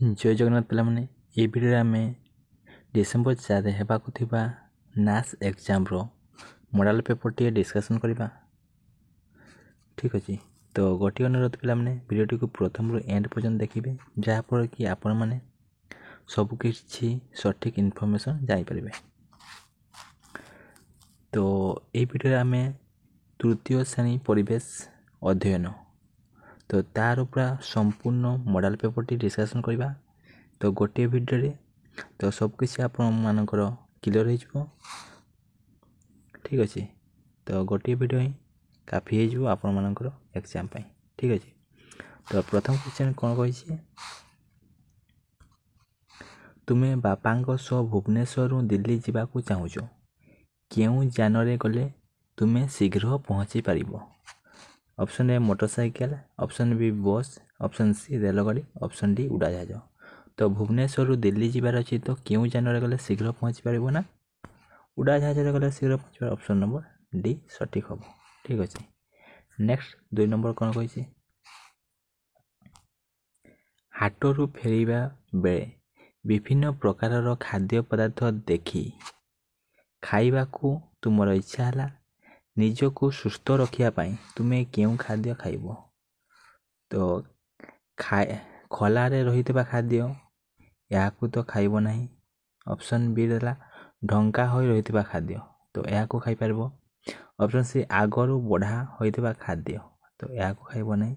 ଜୟ ଜଗନ୍ନାଥ ପିଲାମାନେ, ଏହି ଭିଡ଼ିଓରେ ଆମେ ଡିସେମ୍ବର 4ରେ ହେବାକୁ ଥିବା ନାସ୍ ଏକ୍ଜାମ୍ର ମଡ଼େଲ ପେପର୍ଟିଏ ଡିସ୍କସନ୍ କରିବା। ଠିକ୍ ଅଛି, ତ ଗୋଟିଏ ଅନୁରୋଧ ପିଲାମାନେ, ଭିଡ଼ିଓଟିକୁ ପ୍ରଥମରୁ ଏଣ୍ଡ ପର୍ଯ୍ୟନ୍ତ ଦେଖିବେ, ଯାହାଫଳରେ କି ଆପଣମାନେ ସବୁକିଛି ସଠିକ୍ ଇନଫର୍ମେସନ୍ ଜାଣିପାରିବେ। ତ ଏହି ଭିଡ଼ିଓରେ ଆମେ ତୃତୀୟ ଶ୍ରେଣୀ ପରିବେଶ ଅଧ୍ୟୟନ ତ ତାର ପୁରା ସମ୍ପୂର୍ଣ୍ଣ ମଡ଼େଲ ପେପର୍ଟି ଡିସ୍କସନ୍ କରିବା। ତ ଗୋଟିଏ ଭିଡ଼ିଓରେ ତ ସବୁକିଛି ଆପଣମାନଙ୍କର କ୍ଲିଅର୍ ହେଇଯିବ। ଠିକ୍ ଅଛି, ତ ଗୋଟିଏ ଭିଡ଼ିଓ ହିଁ କାଫି ହେଇଯିବ ଆପଣମାନଙ୍କର ଏକ୍ଜାମ୍ ପାଇଁ। ଠିକ୍ ଅଛି, ତ ପ୍ରଥମ କ୍ୱେଶ୍ଚନ୍ କ'ଣ କହିଛି, ତୁମେ ବାପାଙ୍କ ସହ ଭୁବନେଶ୍ୱରରୁ ଦିଲ୍ଲୀ ଯିବାକୁ ଚାହୁଁଛ, କେଉଁ ଯାନରେ ଗଲେ ତୁମେ ଶୀଘ୍ର ପହଞ୍ଚି ପାରିବ? Option A motorcycle, option B bus, option C ରେଳଗାଡ଼ି, ଅପସନ୍ ଡି ଉଡ଼ାଜାହାଜ। ତ ଭୁବନେଶ୍ୱରରୁ ଦିଲ୍ଲୀ ଯିବାର ଅଛି, ତ କେଉଁ ଯାନରେ ଗଲେ ଶୀଘ୍ର ପହଞ୍ଚି ପାରିବ ନା ଉଡ଼ାଜାହାଜରେ ଗଲେ ଶୀଘ୍ର ପହଞ୍ଚିପାରିବ। ଅପସନ୍ ନମ୍ବର ଡି ସଠିକ୍ ହେବ। ଠିକ୍ ଅଛି, ନେକ୍ସଟ 2 ନମ୍ବର କ'ଣ କହିଛି, ହାଟରୁ ଫେରିବା ବେଳେ ବିଭିନ୍ନ ପ୍ରକାରର ଖାଦ୍ୟ ପଦାର୍ଥ ଦେଖି ଖାଇବାକୁ ତୁମର ଇଚ୍ଛା ହେଲା, ନିଜକୁ ସୁସ୍ଥ ରଖିବା ପାଇଁ ତୁମେ କେଉଁ ଖାଦ୍ୟ ଖାଇବ? ତ ଖୋଲାରେ ରହିଥିବା ଖାଦ୍ୟ, ଏହାକୁ ତ ଖାଇବ ନାହିଁ। ଅପସନ୍ ବି ଦେଲା ଢଙ୍କା ହୋଇ ରହିଥିବା ଖାଦ୍ୟ, ତ ଏହାକୁ ଖାଇପାରିବ। ଅପସନ୍ ସି ଆଗରୁ ବଢ଼ା ହୋଇଥିବା ଖାଦ୍ୟ, ତ ଏହାକୁ ଖାଇବ ନାହିଁ।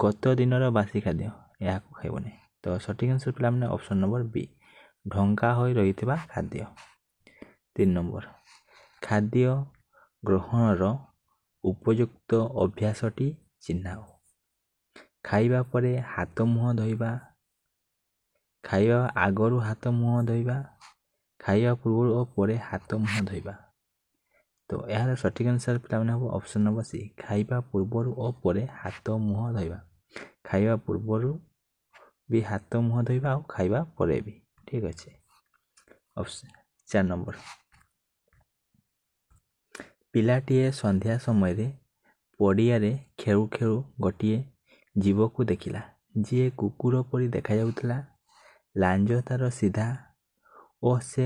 ଗତ ଦିନର ବାସି ଖାଦ୍ୟ, ଏହାକୁ ଖାଇବ ନାହିଁ। ତ ସଠିକ୍ ଆନ୍ସର୍ ପିଲାମାନେ ଅପସନ୍ ନମ୍ବର ବି ଢଙ୍କା ହୋଇ ରହିଥିବା ଖାଦ୍ୟ। 3 ନମ୍ବର, ଖାଦ୍ୟ ଗ୍ରହଣର ଉପଯୁକ୍ତ ଅଭ୍ୟାସଟି ଚିହ୍ନାଅ। ଖାଇବା ପରେ ହାତ ମୁହଁ ଧୋଇବା, ଖାଇବା ଆଗରୁ ହାତ ମୁହଁ ଧୋଇବା, ଖାଇବା ପୂର୍ବରୁ ଓ ପରେ ହାତ ମୁହଁ ଧୋଇବା। ତ ଏହାର ସଠିକ୍ ଆନ୍ସର୍ ପିଲାମାନେ ହେବ ଅପସନ୍ ନମ୍ବର ସି ଖାଇବା ପୂର୍ବରୁ ଓ ପରେ ହାତ ମୁହଁ ଧୋଇବା। ଖାଇବା ପୂର୍ବରୁ ବି ହାତ ମୁହଁ ଧୋଇବା ଆଉ ଖାଇବା ପରେ ବି। ଠିକ୍ ଅଛି, 4 ନମ୍ବର, ପିଲାଟିଏ ସନ୍ଧ୍ୟା ସମୟରେ ପଡ଼ିଆରେ ଖେଳୁ ଖେଳୁ ଗୋଟିଏ ଜୀବକୁ ଦେଖିଲା, ଯିଏ କୁକୁର ପରି ଦେଖାଯାଉଥିଲା। ଲାଞ୍ଜ ତାର ସିଧା ଓ ସେ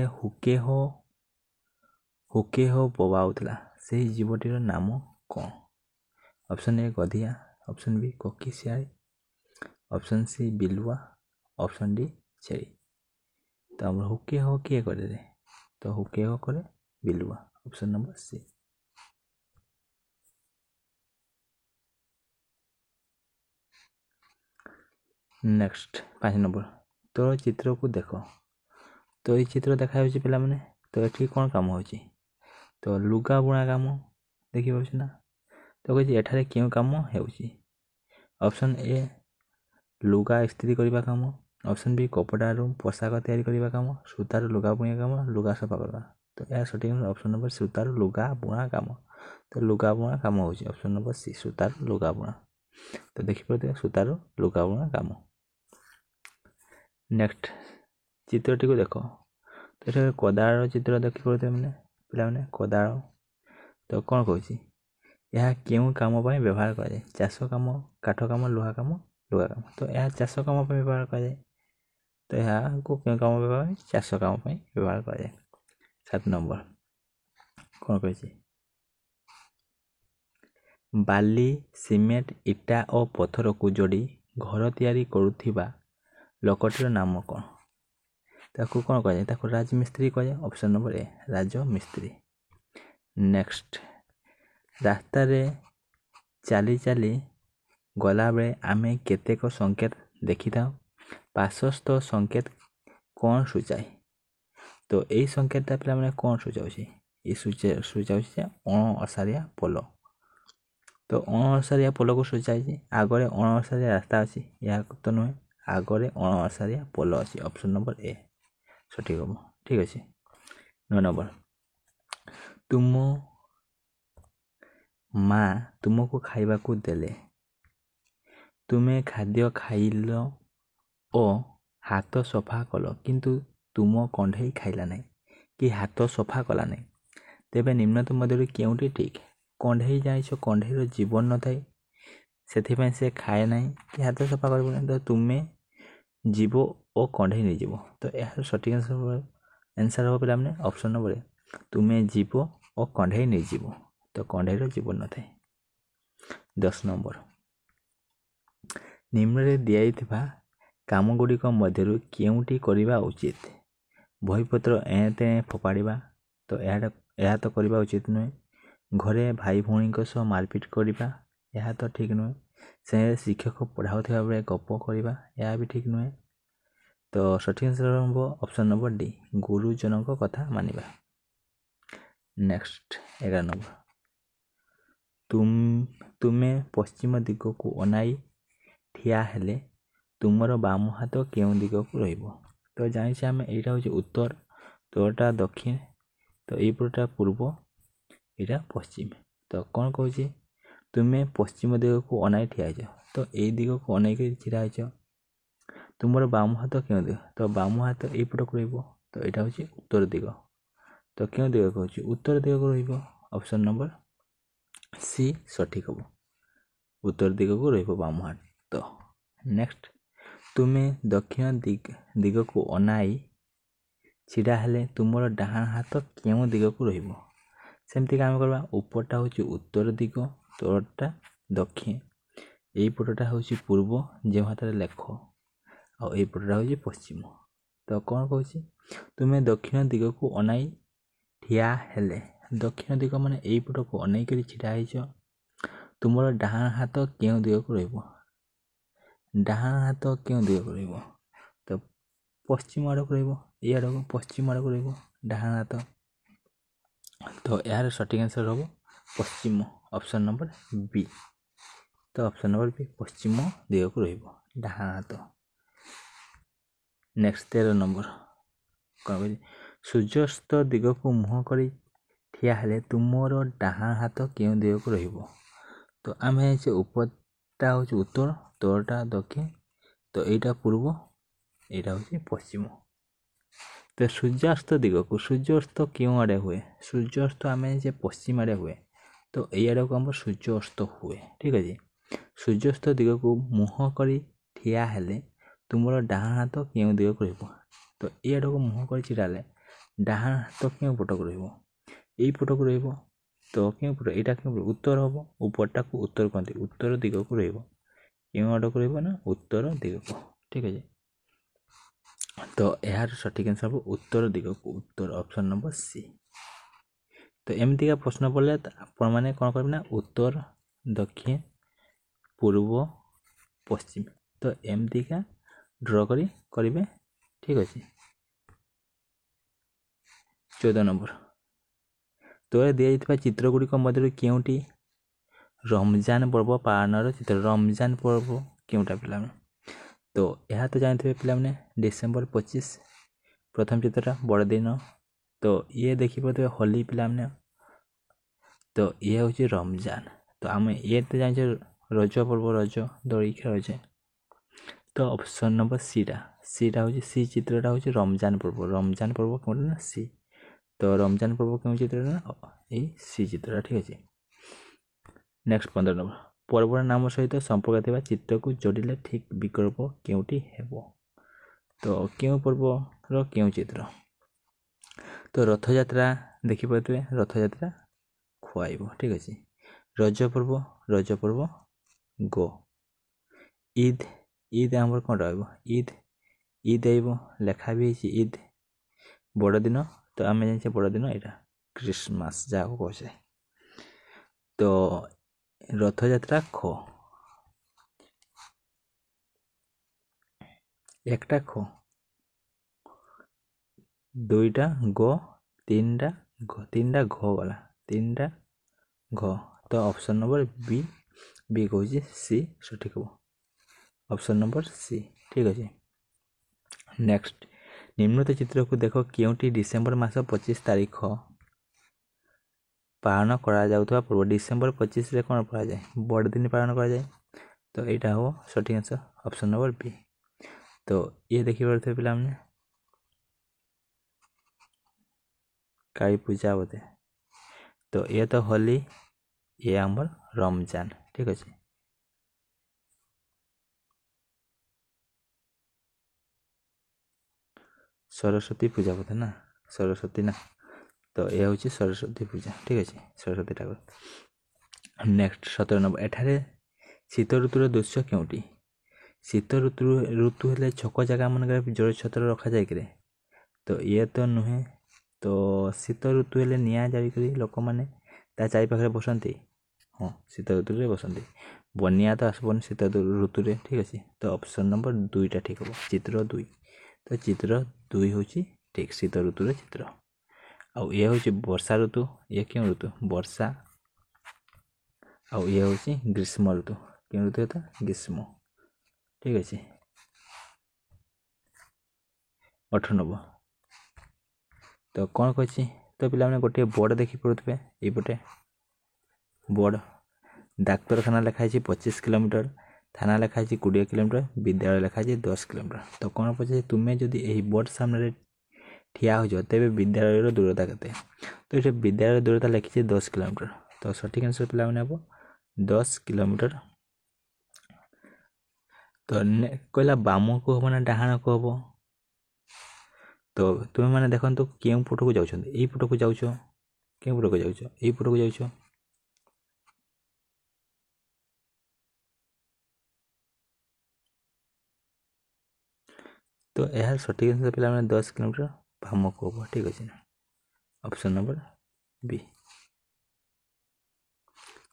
ହୁକେ ହୋ ବୋବାଉଥିଲା। ସେହି ଜୀବଟିର ନାମ କ'ଣ? ଅପସନ୍ ଏ ଗଧିଆ, ଅପସନ୍ ବି କୋକିଶିଆଳି, ଅପସନ୍ ସି ବିଲୁଆ, ଅପସନ୍ ଡି ଛେଳି। ତ ଆମର ହୁକେ ହୋ କିଏ କରେ? ତ ହୁକେ ହୋ କରେ ବିଲୁଆ। Option number C. Next 5 number, ତ ଚିତ୍ରକୁ ଦେଖ। ତ ଏଇ ଚିତ୍ର ଦେଖାଯାଉଛି ପିଲାମାନେ, ତ ଏଠି କ'ଣ କାମ ହେଉଛି? ତ ଲୁଗା ବୁଣା କାମ ଦେଖିପାରୁଛି ନା? ତ କହୁଛି ଏଠାରେ କେଉଁ କାମ ହେଉଛି? ଅପସନ୍ ଏ ଲୁଗା ଇସ୍ତ୍ରୀ କରିବା କାମ, ଅପସନ୍ ବି କପଡ଼ାରୁ ପୋଷାକ ତିଆରି କରିବା କାମ, ସୂତାରୁ ଲୁଗା ବୁଣିବା କାମ, ଲୁଗା ସଫା କରିବା। ତ ଏହା ସଠିକ୍ ଅପସନ୍ ନମ୍ବର ସୂତାରୁ ଲୁଗା ବୁଣା କାମ। ତ ଲୁଗା ବୁଣା କାମ ହେଉଛି ଅପସନ୍ ନମ୍ବର ସି ସୂତାରୁ ଲୁଗା ବୁଣା। ତ ଦେଖିପାରୁଥିବେ ସୂତାରୁ ଲୁଗା ବୁଣା କାମ। ନେକ୍ସଟ ଚିତ୍ରଟିକୁ ଦେଖ। ତ ଏଠାରେ କୋଦାଳର ଚିତ୍ର ଦେଖିପାରୁଥିବେ ମାନେ ପିଲାମାନେ, କୋଦାଳ। ତ କ'ଣ କହୁଛି, ଏହା କେଉଁ କାମ ପାଇଁ ବ୍ୟବହାର କରାଯାଏ? ଚାଷ କାମ, କାଠ କାମ, ଲୁହା କାମ, ଲୁଗା କାମ। ତ ଏହା ଚାଷ କାମ ପାଇଁ ବ୍ୟବହାର କରାଯାଏ। ତ ଏହାକୁ କେଉଁ କାମ ବ୍ୟବହାର କରାଯାଏ? ଚାଷ କାମ ପାଇଁ ବ୍ୟବହାର କରାଯାଏ। 7 ନମ୍ବର କ'ଣ କହିଛି, ବାଲି, ସିମେଣ୍ଟ, ଇଟା ଓ ପଥରକୁ ଯୋଡ଼ି ଘର ତିଆରି କରୁଥିବା ଲୋକଟିର ନାମ କ'ଣ? ତାକୁ କ'ଣ କୁହାଯାଏ? ତାକୁ ରାଜମିସ୍ତ୍ରୀ କୁହାଯାଏ। ଅପସନ୍ ନମ୍ବର ଏ ରାଜମିସ୍ତ୍ରୀ। ନେକ୍ସଟ, ରାସ୍ତାରେ ଚାଲି ଚାଲି ଗଲାବେଳେ ଆମେ କେତେକ ସଂକେତ ଦେଖିଥାଉ। ପାର୍ଶ୍ୱସ୍ଥ ସଂକେତ କ'ଣ ସୂଚାଏ? ତ ଏଇ ସଂକେତଟା ପିଲାମାନେ କ'ଣ ସୂଚାଉଛି? ଏ ସୂଚାଉଛି ଯେ ଅଣଓସାରିଆ ପୋଲ। ତ ଅଣଓସାରିଆ ପୋଲକୁ ସୂଚାଇଛି। ଆଗରେ ଅଣଓସାରିଆ ରାସ୍ତା ଅଛି, ଏହାକୁ ତ ନୁହେଁ, ଆଗରେ ଅଣଓସାରିଆ ପୋଲ ଅଛି। ଅପସନ୍ ନମ୍ବର ଏ ସଠିକ୍ ହେବ। ଠିକ୍ ଅଛି, 9 ନମ୍ବର, ତୁମ ମା ତୁମକୁ ଖାଇବାକୁ ଦେଲେ, ତୁମେ ଖାଦ୍ୟ ଖାଇଲ ଓ ହାତ ସଫା କଲ, କିନ୍ତୁ ତୁମ କଣ୍ଢେଇ ଖାଇଲା ନାହିଁ କି ହାତ ସଫା କଲା ନାହିଁ। ତେବେ ନିମ୍ନତମ ମଧ୍ୟରୁ କେଉଁଟି ଠିକ୍? କଣ୍ଢେଇ ଜାଣିଛ, କଣ୍ଢେଇର ଜୀବନ ନଥାଏ, ସେଥିପାଇଁ ସେ ଖାଏ ନାହିଁ କି ହାତ ସଫା କରିବ ନାହିଁ। ତ ତୁମେ जीव और कंढे नहीं जीव। तो यार सठिक आंसर हम पे ऑप्शन नंबर तुम्हें जीव और कंढे नहीं जीव। तो कंढेर जीवन न थाए। 10 नंबर निम्न दिया काम गुड़िक मध्य केउटी करवा उचित। बहीपत्र एणे तेणे फोपाड़ा तो यह तो करवा उचित नुहे। घरे भाई भौणी सह मारपिट करवा यह तो ठीक नुहे। से शिक्षक पढ़ाऊा बेले गप करवा यह भी ठीक नुहे। तो सठिक आंसर हम ऑप्शन नंबर डी गुरुजन कथा मानिबा। नेक्स्ट 11 नंबर तुम्हें पश्चिम दिग को अनाई ठिया हेले तुमर बाम हाथ केउं दिग को रहिबो। तो जानिछे आमे एटा होचे उत्तर तोटा दक्षिण तो एपटा पूर्व एटा पश्चिम। तो कौन कहूँ तुम्हें पश्चिम दिग को अनाई ठिया हेछ तो ए दिग को अनाई कर छिड़ा हेछ। तुमर बाम हाथ क्यों दिग तो बाम हाथ एपट को रहिबो। तो एटा होचे उत्तर दिग। तो क्यों दिग कहूँ उत्तर दिग को रहिबो। ऑप्शन नंबर सी सठिक हम उत्तर दिग को रहिबो बाम हाथ। तो नेक्स्ट तुम्हें दक्षिण दिग को अनाई छिड़ा हेले तुमर डाहाण हाथ क्यों दिग को रहिबो। सेमती काम करवा उपरटा होची उत्तर दिग तलटा दक्षिण एई पटटा होची पूर्व जो हाथ लेख और एई पटटा होची पश्चिम। तो कौन कहूँ तुम्हें दक्षिण दिग को अनाई ठिया हेले दक्षिण दिग माने एई पट को अनाई करी छिड़ा हेछ तुमर डाहाण हाथ क्यों दिग को रहिबो। डाहाण हाथ क्यों दिग को रहिबो तो पश्चिम आड़ को रहिबो। ए आड़ को पश्चिम आड़ को रहिबो डाहाण हाथ। तो यार सठिक आंसर हम पश्चिम ऑप्शन नंबर बी। तो ऑप्शन नंबर बी पश्चिम दिग को रहिबो डाहाण हाथ। नेक्स्ट 13 नंबर कौन कह सूर्यास्त दिग को मुह कर ठिया हेले तुमर डाहाण हाथ क्यों दिग को रहिबो। तो आम उपरटा हूँ उत्तर तलटा दक्षिण तो यहाँ पूर्व यहाँ हूँ पश्चिम। तो सूर्यास्त दिग को सूर्यास्त क्यों आड़े हुए सूर्यास्त आम पश्चिम आड़े हुए तो यड़ को आम सूर्यास्त हुए। ठीक है सूर्यास्त दिग को मुह कर ठिया हेले तुमर डाहाण हाथ क्यों दिग को रहिबो। तो यड़ को मुह कर छिड़ा हेले डाहाण हाथ क्यों पट को रहिबो एई पट को रहिबो। तो क्यों पट यहाँ क्यों उत्तर हम उपरटा को उत्तर कहते उत्तर दिग को रहिबो क्यों आड़ को रहिबो ना उत्तर दिग को। ठीक है तो यार सठिक आंसर हम उत्तर दिग को उत्तर ऑप्शन नंबर सी। तो एमतीका प्रश्न पड़े आपण मैंने कौन करेंगे ना उत्तर दक्षिण पूर्व पश्चिम तो एमतीका ड्र करेंगे। ठीक अच्छे 14 नंबर तो दिया चित्र गुड़िक मध्य केउटी रमजान पर्व पालन चित्र रमजान पर्व केउटा पे। तो यह तो जानते पे डिसेम्बर 25 प्रथम चित्रटा बड़दिन। तो ये देखिए होली पे तो ये हूँ रमजान। तो आम ये तो जाने रज पर्व रज दड़ी खेल। तो ऑप्शन नंबर सीटा हूँ सी चित्रटा हूँ रमजान पर्व कौन ना सी। तो रमजान पर्व क्यों चित्र ना ये सी चित्र। ठीक अच्छे नेक्स्ट 15 नंबर पर्वर नाम सहित संपर्क थी चित्र को जोड़िले ठीक विकल्प केउटी हेबो। तो क्यों पर्वर क्यों चित्र तो रथयात्रा देखिपे रथयात्रा खुआइब। ठीक अच्छे रज पर्व गो ईद आम कौन रईद आइब लेखा भी ईद बड़दिन। तो आम जाने बड़दिन यहाँ क्रिसमस जहाँ को कहे। तो रथयात्रा ख एकटा ख दुईटा ग तीनटा घ वाला तीनटा घ। तो ऑप्शन नंबर बी कहूँ सी सठिक हम ऑप्शन नंबर सी। ठीक अच्छे नेक्स्ट निम्नलिखित चित्र को देख केउटी डिसेम्बर मास 25 तारीख पालन करा जाउथबा पर्व डिसेम्बर 25 रे कौन करा जाए बड़दिन पालन करा जाए। तो यहाँ हम सठिक आंसर ऑप्शन नंबर बी। तो ये देखी पारे पे काली पूजा बोधे। तो ये तो होली ये आमर रमजान। ठीक अच्छे ସରସ୍ୱତୀ ପୂଜା ବୋଧେ ନା, ସରସ୍ୱତୀ ନା, ତ ଏହା ହେଉଛି ସରସ୍ୱତୀ ପୂଜା। ଠିକ୍ ଅଛି, ସରସ୍ୱତୀ ଠାକୁର। ନେକ୍ସଟ 17 ନମ୍ବର, ଏଠାରେ ଶୀତ ଋତୁର ଦୃଶ୍ୟ କେଉଁଠି? ଶୀତ ଋତୁ ହେଲେ ଛକ ଜାଗା ମାନଙ୍କରେ ଜଳ ଛତ୍ର ରଖାଯାଏ କିରେ? ତ ଇଏ ତ ନୁହେଁ। ତ ଶୀତ ଋତୁ ହେଲେ ନିଆଁ ଜାଳିକରି ଲୋକମାନେ ତା ଚାରିପାଖରେ ବସନ୍ତି। ହଁ, ଶୀତ ଋତୁରେ ବସନ୍ତି। ବନ୍ୟା ତ ଆସିବନି ଶୀତ ଋତୁରେ। ଠିକ୍ ଅଛି, ତ ଅପସନ୍ ନମ୍ବର 2ଟା ଠିକ୍ ହେବ, ଚିତ୍ର 2। ତ ଚିତ୍ର 2 ହେଉଛି ଠିକ୍, ଶୀତ ଋତୁରେ ଚିତ୍ର। ଆଉ ଇଏ ହେଉଛି ବର୍ଷା ଋତୁ। ଇଏ କେଉଁ ଋତୁ? ବର୍ଷା। ଆଉ ଇଏ ହେଉଛି ଗ୍ରୀଷ୍ମ ଋତୁ। କେଉଁ ଋତୁ? ତ ଗ୍ରୀଷ୍ମ। ଠିକ୍ ଅଛି। 18 ନମ୍ବର, ତ କ'ଣ କହିଛି? ତ ପିଲାମାନେ ଗୋଟିଏ ବୋର୍ଡ଼ ଦେଖି ପଡ଼ୁଥିବେ। ଏଇପଟେ ବୋର୍ଡ଼, ଡାକ୍ତରଖାନା ଲେଖା ହେଇଛି 25 କିଲୋମିଟର, ଥାନା ଲେଖା ହେଇଛି 20 କିଲୋମିଟର, ବିଦ୍ୟାଳୟ ଲେଖା ହେଇଛି 10 କିଲୋମିଟର। ତ କ'ଣ ପଚାରିଛି? ତୁମେ ଯଦି ଏହି ବୋର୍ଡ଼ ସାମ୍ନାରେ ଠିଆ ହୋଇଛ ତେବେ ବିଦ୍ୟାଳୟର ଦୂରତା କେତେ? ତ ଏଠି ବିଦ୍ୟାଳୟର ଦୂରତା ଲେଖିଛି 10 କିଲୋମିଟର। ତ ସଠିକ୍ ଆନ୍ସର ପିଲାମାନେ ହେବ 10 କିଲୋମିଟର। ତ କହିଲା ବାମକୁ ହେବ ନା ଡାହାଣକୁ ହେବ? ତ ତୁମେମାନେ ଦେଖନ୍ତୁ କେଉଁ ପଟକୁ ଯାଉଛନ୍ତି? ଏଇ ପଟକୁ ଯାଉଛ। କେଉଁ ପଟକୁ ଯାଉଛ? ଏଇ ପଟକୁ ଯାଉଛ। ତ ଏହାର ସଠିକ୍ ଆନ୍ସର ପିଲାମାନେ 10 କିଲୋମିଟର ବାମକୁ ହେବ। ଠିକ୍ ଅଛି ନା, ଅପସନ୍ ନମ୍ବର ବି।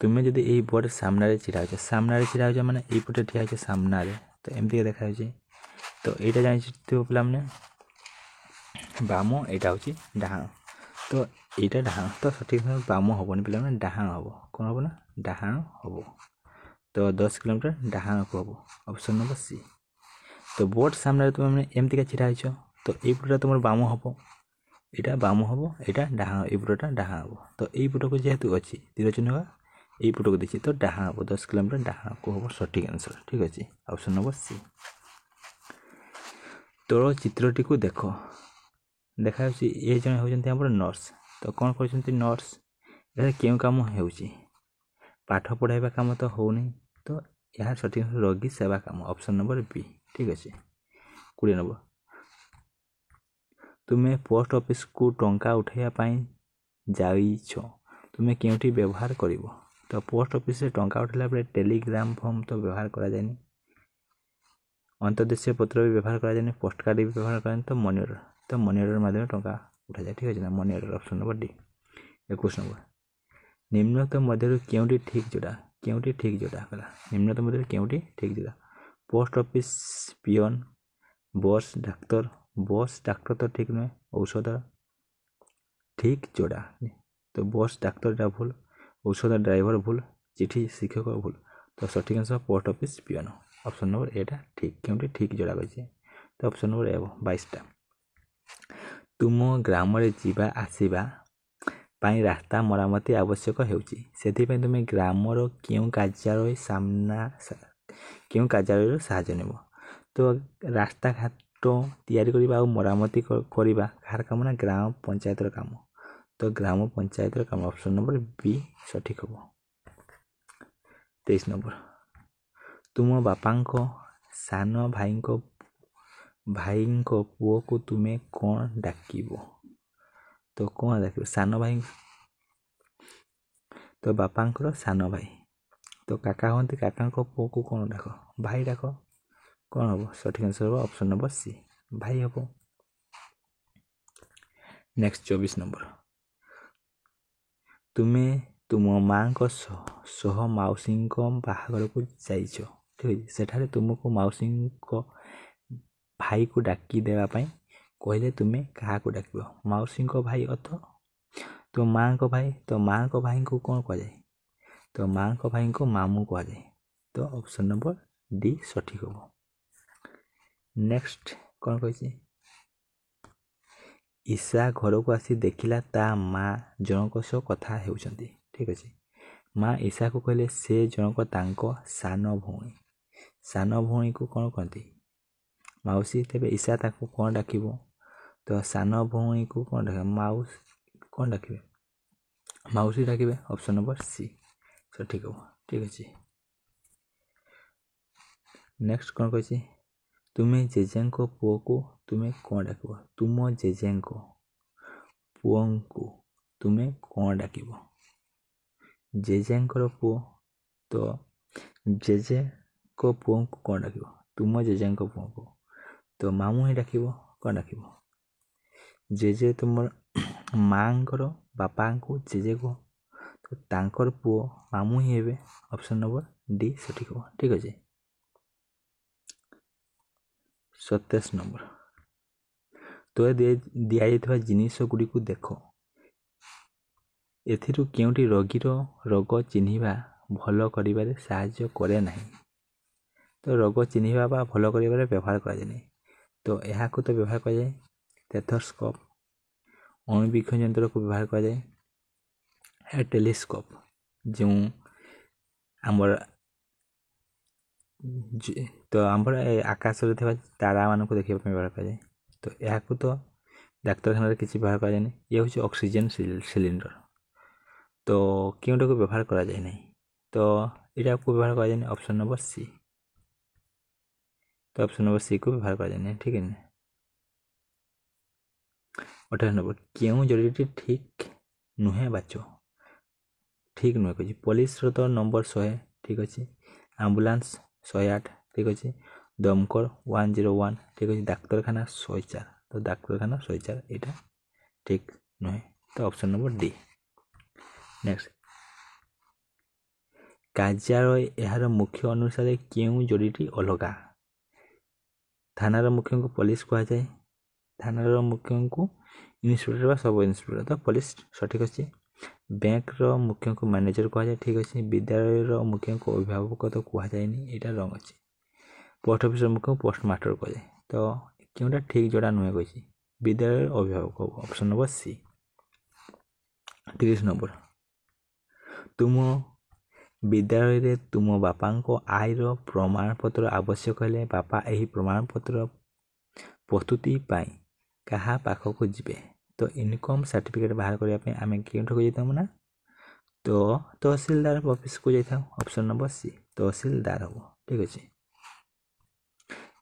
ତୁମେ ଯଦି ଏଇ ବୋର୍ଡ଼ ସାମ୍ନାରେ ଛିଡ଼ା ହେଉଛ, ସାମ୍ନାରେ ଛିଡ଼ା ହେଉଛ ମାନେ ଏଇପଟେ ଠିଆ ହେଉଛ ସାମ୍ନାରେ, ତ ଏମିତିକା ଦେଖାଯାଉଛି। ତ ଏଇଟା ଜାଣିଥିବ ପିଲାମାନେ ବାମ, ଏଇଟା ହେଉଛି ଡାହାଣ। ତ ଏଇଟା ଡାହାଣ, ତ ସଠିକ୍ ବାମ ହେବନି ପିଲାମାନେ, ଡାହାଣ ହେବ। କ'ଣ ହେବ ନା? ଡାହାଣ ହେବ। ତ 10 କିଲୋମିଟର ଡାହାଣକୁ ହେବ, ଅପସନ୍ ନମ୍ବର ସି। ତ ବୋର୍ଡ଼ ସାମ୍ନାରେ ତୁମେ ଏମିତିକା ଛିଡ଼ା ହେଇଛ, ତ ଏଇପଟଟା ତୁମର ବାମ ହେବ, ଏଇଟା ବାମ ହେବ, ଏଇଟା ଡାହାଣ, ଏଇପଟଟା ଡାହାଣ ହେବ। ତ ଏଇପଟକୁ ଯେହେତୁ ଅଛି ତୀର ଚିହ୍ନ ଏଇପଟକୁ ଦେଇଛି, ତ ଡାହାଣ ହେବ, 10 କିଲୋମିଟର ଡାହାଣକୁ ହେବ ସଠିକ୍ ଆନ୍ସର। ଠିକ୍ ଅଛି, ଅପସନ୍ ନମ୍ବର ସି। ତଳ ଚିତ୍ରଟିକୁ ଦେଖ। ଦେଖାଯାଉଛି ଏ ଜଣେ ହେଉଛନ୍ତି ଆମର ନର୍ସ। ତ କ'ଣ କରୁଛନ୍ତି ନର୍ସ? ଏଠାରେ କେଉଁ କାମ ହେଉଛି? ପାଠ ପଢ଼ାଇବା କାମ ତ ହେଉନି, ତ ଏହାର ସଠିକ୍ ରୋଗୀ ସେବା କାମ, ଅପସନ୍ ନମ୍ବର ବି। ଠିକ୍ ଅଛି। 20 ନମ୍ବର, ତୁମେ ପୋଷ୍ଟ ଅଫିସକୁ ଟଙ୍କା ଉଠାଇବା ପାଇଁ ଯାଇଛ, ତୁମେ କେଉଁଠି ବ୍ୟବହାର କରିବ? ତ ପୋଷ୍ଟ ଅଫିସରେ ଟଙ୍କା ଉଠାଇଲା ବେଳେ ଟେଲିଗ୍ରାମ ଫର୍ମ ତ ବ୍ୟବହାର କରାଯାଏନି, ଅନ୍ତର୍ଦେଶୀୟ ପତ୍ର ବି ବ୍ୟବହାର କରାଯାଏନି, ପୋଷ୍ଟ କାର୍ଡ଼ ବି ବ୍ୟବହାର କରାଯାଏନି, ତ ମନି ଅର୍ଡ଼ର। ତ ମନି ଅର୍ଡ଼ର ମାଧ୍ୟମରେ ଟଙ୍କା ଉଠାଯାଏ। ଠିକ୍ ଅଛି ନା, money order, option number D. 21 number, ନିମ୍ନତମ ମଧ୍ୟରୁ କେଉଁଠି ଠିକ୍ ଯୋଡ଼ା? କେଉଁଠି ଠିକ୍ ଯୋଡ଼ା କଲା? ନିମ୍ନତମ ମଧ୍ୟରୁ କେଉଁଠି ଠିକ୍ ଯୋଡ଼ା? ପୋଷ୍ଟ ଅଫିସ ପିଅନ, ବସ୍ ଡାକ୍ତର। ବସ୍ ଡାକ୍ତର ତ ଠିକ୍ ନୁହେଁ, ଔଷଧ ଠିକ୍ ଯୋଡ଼ା। ତ ବସ୍ ଡାକ୍ତରଟା ଭୁଲ, ଔଷଧ ଡ୍ରାଇଭର ଭୁଲ, ଚିଠି ଶିକ୍ଷକ ଭୁଲ। ତ ସଠିକ୍ answer post office peon, option number ଏଟା ଠିକ୍। କେଉଁଠି ଠିକ୍ ଯୋଡ଼ା କହିଛି? ତ ଅପସନ୍ ନମ୍ବର ଏ ହେବ 22ଟା। ତୁମ ଗ୍ରାମରେ ଯିବା ଆସିବା ପାଇଁ ରାସ୍ତା ମରାମତି ଆବଶ୍ୟକ ହେଉଛି, ସେଥିପାଇଁ ତୁମେ ଗ୍ରାମର କେଉଁ କାର୍ଯ୍ୟାଳୟର ସାହାଯ୍ୟ ନେବ? ତ ରାସ୍ତାଘାଟ ତିଆରି କରିବା ଆଉ ମରାମତି କରିବା କାହାର କାମ ନା? ଗ୍ରାମ ପଞ୍ଚାୟତର କାମ। ତ ଗ୍ରାମ ପଞ୍ଚାୟତର କାମ, ଅପସନ୍ ନମ୍ବର ବି ସଠିକ୍ ହେବ। 23 ନମ୍ବର, ତୁମ ବାପାଙ୍କ ସାନ ଭାଇଙ୍କ ପୁଅକୁ ତୁମେ କ'ଣ ଡାକିବ? ତ କ'ଣ ଡାକିବ? ସାନ ଭାଇ, ତ ବାପାଙ୍କର ସାନ ଭାଇ, ତ କାକା ହୁଅନ୍ତି, କାକାଙ୍କ ପୁଅକୁ କ'ଣ ଡାକ? ଭାଇ ଡାକ। କ'ଣ ହେବ? ସଠିକ୍ ଆନ୍ସର ହେବ ଅପସନ୍ ନମ୍ବର ସି, ଭାଇ ହେବ। ନେକ୍ସଟ 24 ନମ୍ବର, ତୁମେ ତୁମ ମାଆଙ୍କ ସହ ମାଉସୀଙ୍କ ବାହାଘରକୁ ଯାଇଛ। ଠିକ୍ ଅଛି, ସେଠାରେ ତୁମକୁ ମାଉସୀଙ୍କ ଭାଇକୁ ଡାକି ଦେବା ପାଇଁ କହିଲେ ତୁମେ କାହାକୁ ଡାକିବ? ମାଉସୀଙ୍କ ଭାଇ ତ ମାଆଙ୍କ ଭାଇ, ତ ମାଆଙ୍କ ଭାଇଙ୍କୁ କ'ଣ କୁହାଯାଏ? ତ ମାଆଙ୍କ ଭାଇଙ୍କୁ ମାମୁଁ କୁହାଯାଏ। ତ ଅପସନ୍ ନମ୍ବର ଡି ସଠିକ୍ ହେବ। ନେକ୍ସଟ କ'ଣ କହିଛି? ଈଶା ଘରକୁ ଆସି ଦେଖିଲା ତା ମା ଜଣଙ୍କ ସହ କଥା ହେଉଛନ୍ତି। ଠିକ୍ ଅଛି, ମା ଈଶାକୁ କହିଲେ ସେ ଜଣକ ତାଙ୍କ ସାନ ଭଉଣୀ। ସାନ ଭଉଣୀକୁ କ'ଣ କହନ୍ତି? ମାଉସୀ। ତେବେ ଈଶା ତାକୁ କ'ଣ ଡାକିବ? ତ ସାନ ଭଉଣୀକୁ କ'ଣ ଡାକିବେ? କ'ଣ ଡାକିବେ? ମାଉସୀ ଡାକିବେ, ଅପସନ୍ ନମ୍ବର ସି ସଠିକ୍ ହେବ। ଠିକ୍ ଅଛି। ନେକ୍ସଟ କ'ଣ କହିଛି? ତୁମେ ଜେଜେଙ୍କ ପୁଅକୁ ତୁମେ କ'ଣ ଡାକିବ? ତୁମ ଜେଜେଙ୍କ ପୁଅଙ୍କୁ ତୁମେ କ'ଣ ଡାକିବ? ଜେଜେଙ୍କର ପୁଅ, ତ ଜେଜେଙ୍କ ପୁଅଙ୍କୁ କ'ଣ ଡାକିବ? ତୁମ ଜେଜେଙ୍କ ପୁଅଙ୍କୁ ତ ମାମୁଁ ହିଁ ଡାକିବ। କ'ଣ ଡାକିବ? ଜେଜେ ତୁମର ମାଆଙ୍କର ବାପାଙ୍କୁ ଜେଜେ କୁହ, ତ ତାଙ୍କର ପୁଅ ମାମୁଁ ହିଁ ହେବେ। ଅପସନ୍ ନମ୍ବର ଡି ସଠିକ୍ ହେବ। ଠିକ୍ ଅଛି। 27 ନମ୍ବର, ତଳେ ଦିଆଯାଇଥିବା ଜିନିଷ ଗୁଡ଼ିକୁ ଦେଖ। ଏଥିରୁ କେଉଁଟି ରୋଗୀର ରୋଗ ଚିହ୍ନିବା ଭଲ କରିବାରେ ସାହାଯ୍ୟ କରେ ନାହିଁ? ତ ରୋଗ ଚିହ୍ନିବା ବା ଭଲ କରିବାରେ ବ୍ୟବହାର କରାଯାଏ ନାହିଁ। ତ ଏହାକୁ ତ ବ୍ୟବହାର କରାଯାଏ ଷ୍ଟେଥୋସ୍କୋପ୍, ଅଣୁବୀକ୍ଷଣ ଯନ୍ତ୍ରକୁ ବ୍ୟବହାର କରାଯାଏ ଟେଲିସ୍କୋପ୍, ଯେଉଁ ଆମର ଆକାଶରେ ଥିବା ତାରାମାନଙ୍କୁ ଦେଖିବା ପାଇଁ ବ୍ୟବହାର କରାଯାଏ। ତ ଏହାକୁ ତ ଡାକ୍ତରଖାନାରେ କିଛି ବ୍ୟବହାର କରାଯାଏନି। ଇଏ ହେଉଛି ଅକ୍ସିଜେନ୍ ସିଲିଣ୍ଡର। ତ କେଉଁଟାକୁ ବ୍ୟବହାର କରାଯାଏ ନାହିଁ? ତ ଏଇଟାକୁ ବ୍ୟବହାର କରାଯାଏନି। Option number C. ତ ଅପସନ୍ ନମ୍ବର ସି କୁ ବ୍ୟବହାର କରାଯାଏ ନାହିଁ। ଠିକ୍ ଅଛି। 28 ନମ୍ବର, କେଉଁ ଜରୁରୀଟି ଠିକ୍ ନୁହେଁ ବାଛ। ଠିକ୍ ନୁହେଁ କହିଛି। ପୋଲିସର ତ ନମ୍ବର 100, ଠିକ୍ ଅଛି। ଆମ୍ବୁଲାନ୍ସ 108, ଠିକ୍ ଅଛି। ଦମକଳ 101, ଠିକ୍ ଅଛି। ଡାକ୍ତରଖାନା 104, ତ ଡାକ୍ତରଖାନା 104 ଏଇଟା ଠିକ୍ ନୁହେଁ। ତ ଅପସନ୍ ନମ୍ବର ଡି। ନେକ୍ସଟ, କାର୍ଯ୍ୟାଳୟ ଏହାର ମୁଖ୍ୟ ଅନୁସାରେ କେଉଁ ଜରୁରୀଟି ଅଲଗା? ଥାନାର ମୁଖ୍ୟଙ୍କୁ ପୋଲିସ କୁହାଯାଏ। ଥାନାର ମୁଖ୍ୟଙ୍କୁ ଇନ୍ସପେକ୍ଟର ବା ସବ୍ ଇନ୍ସପେକ୍ଟର, ତ ପୋଲିସ ସଠିକ୍ ଅଛି। ବ୍ୟାଙ୍କର ମୁଖ୍ୟଙ୍କୁ ମ୍ୟାନେଜର କୁହାଯାଏ। ଠିକ୍ ଅଛି। ବିଦ୍ୟାଳୟର ମୁଖ୍ୟଙ୍କୁ ଅଭିଭାବକ ତ କୁହାଯାଏନି, ଏଇଟା ରଙ୍ଗ ଅଛି। ପୋଷ୍ଟ ଅଫିସର ମୁଖ୍ୟଙ୍କୁ ପୋଷ୍ଟମାଷ୍ଟର କୁହାଯାଏ। ତ କେଉଁଟା ଠିକ୍ ଯୋଉଟା ନୁହେଁ କହିଛି? ବିଦ୍ୟାଳୟର ଅଭିଭାବକ। Option number C. 30 ନମ୍ବର, ତୁମ ବିଦ୍ୟାଳୟରେ ତୁମ ବାପାଙ୍କ ଆୟର ପ୍ରମାଣପତ୍ର ଆବଶ୍ୟକ ହେଲେ ବାପା ଏହି ପ୍ରମାଣପତ୍ର ପ୍ରସ୍ତୁତି ପାଇଁ କାହା ପାଖକୁ ଯିବେ? ତ ଇନକମ୍ ସାର୍ଟିଫିକେଟ୍ ବାହାର କରିବା ପାଇଁ ଆମେ କେଉଁଠାକୁ ଯାଇଥାଉ ନା? ତ ତହସିଲଦାର ଅଫିସକୁ ଯାଇଥାଉ। ଅପସନ୍ ନମ୍ବର ସି, ତହସିଲଦାର ହେବ। ଠିକ୍ ଅଛି।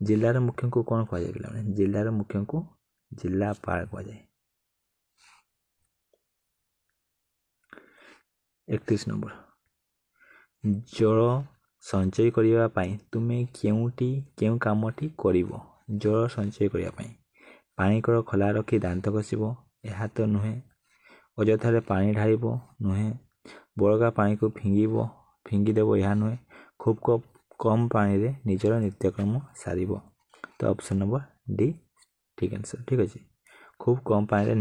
ଜିଲ୍ଲାର ମୁଖ୍ୟଙ୍କୁ କ'ଣ କୁହାଯାଏ ପିଲାମାନେ? ଜିଲ୍ଲାର ମୁଖ୍ୟଙ୍କୁ ଜିଲ୍ଲାପାଳ କୁହାଯାଏ। 31 ନମ୍ବର, ଜଳ ସଞ୍ଚୟ କରିବା ପାଇଁ ତୁମେ କେଉଁ କାମଟି କରିବ? ଜଳ ସଞ୍ଚୟ କରିବା ପାଇଁ ପାଣି କଳ ଖୋଲା ରଖି ଦାନ୍ତ ଘଷିବ? ଏହା ତ ନୁହେଁ। ଅଯଥାରେ ପାଣି ଢାଳିବ? ନୁହେଁ। ବଳକା ପାଣିକୁ ଫିଙ୍ଗିଦେବ? ଏହା ନୁହେଁ। ଖୁବ୍ କମ୍ ପାଣିରେ ନିଜର ନିତ୍ୟକର୍ମ ସାରିବ? ତ ଅପସନ୍ ନମ୍ବର ଡି ଠିକ୍ ଆନ୍ସର୍। ଠିକ୍ ଅଛି। ଖୁବ୍ କମ୍ ପାଣିରେ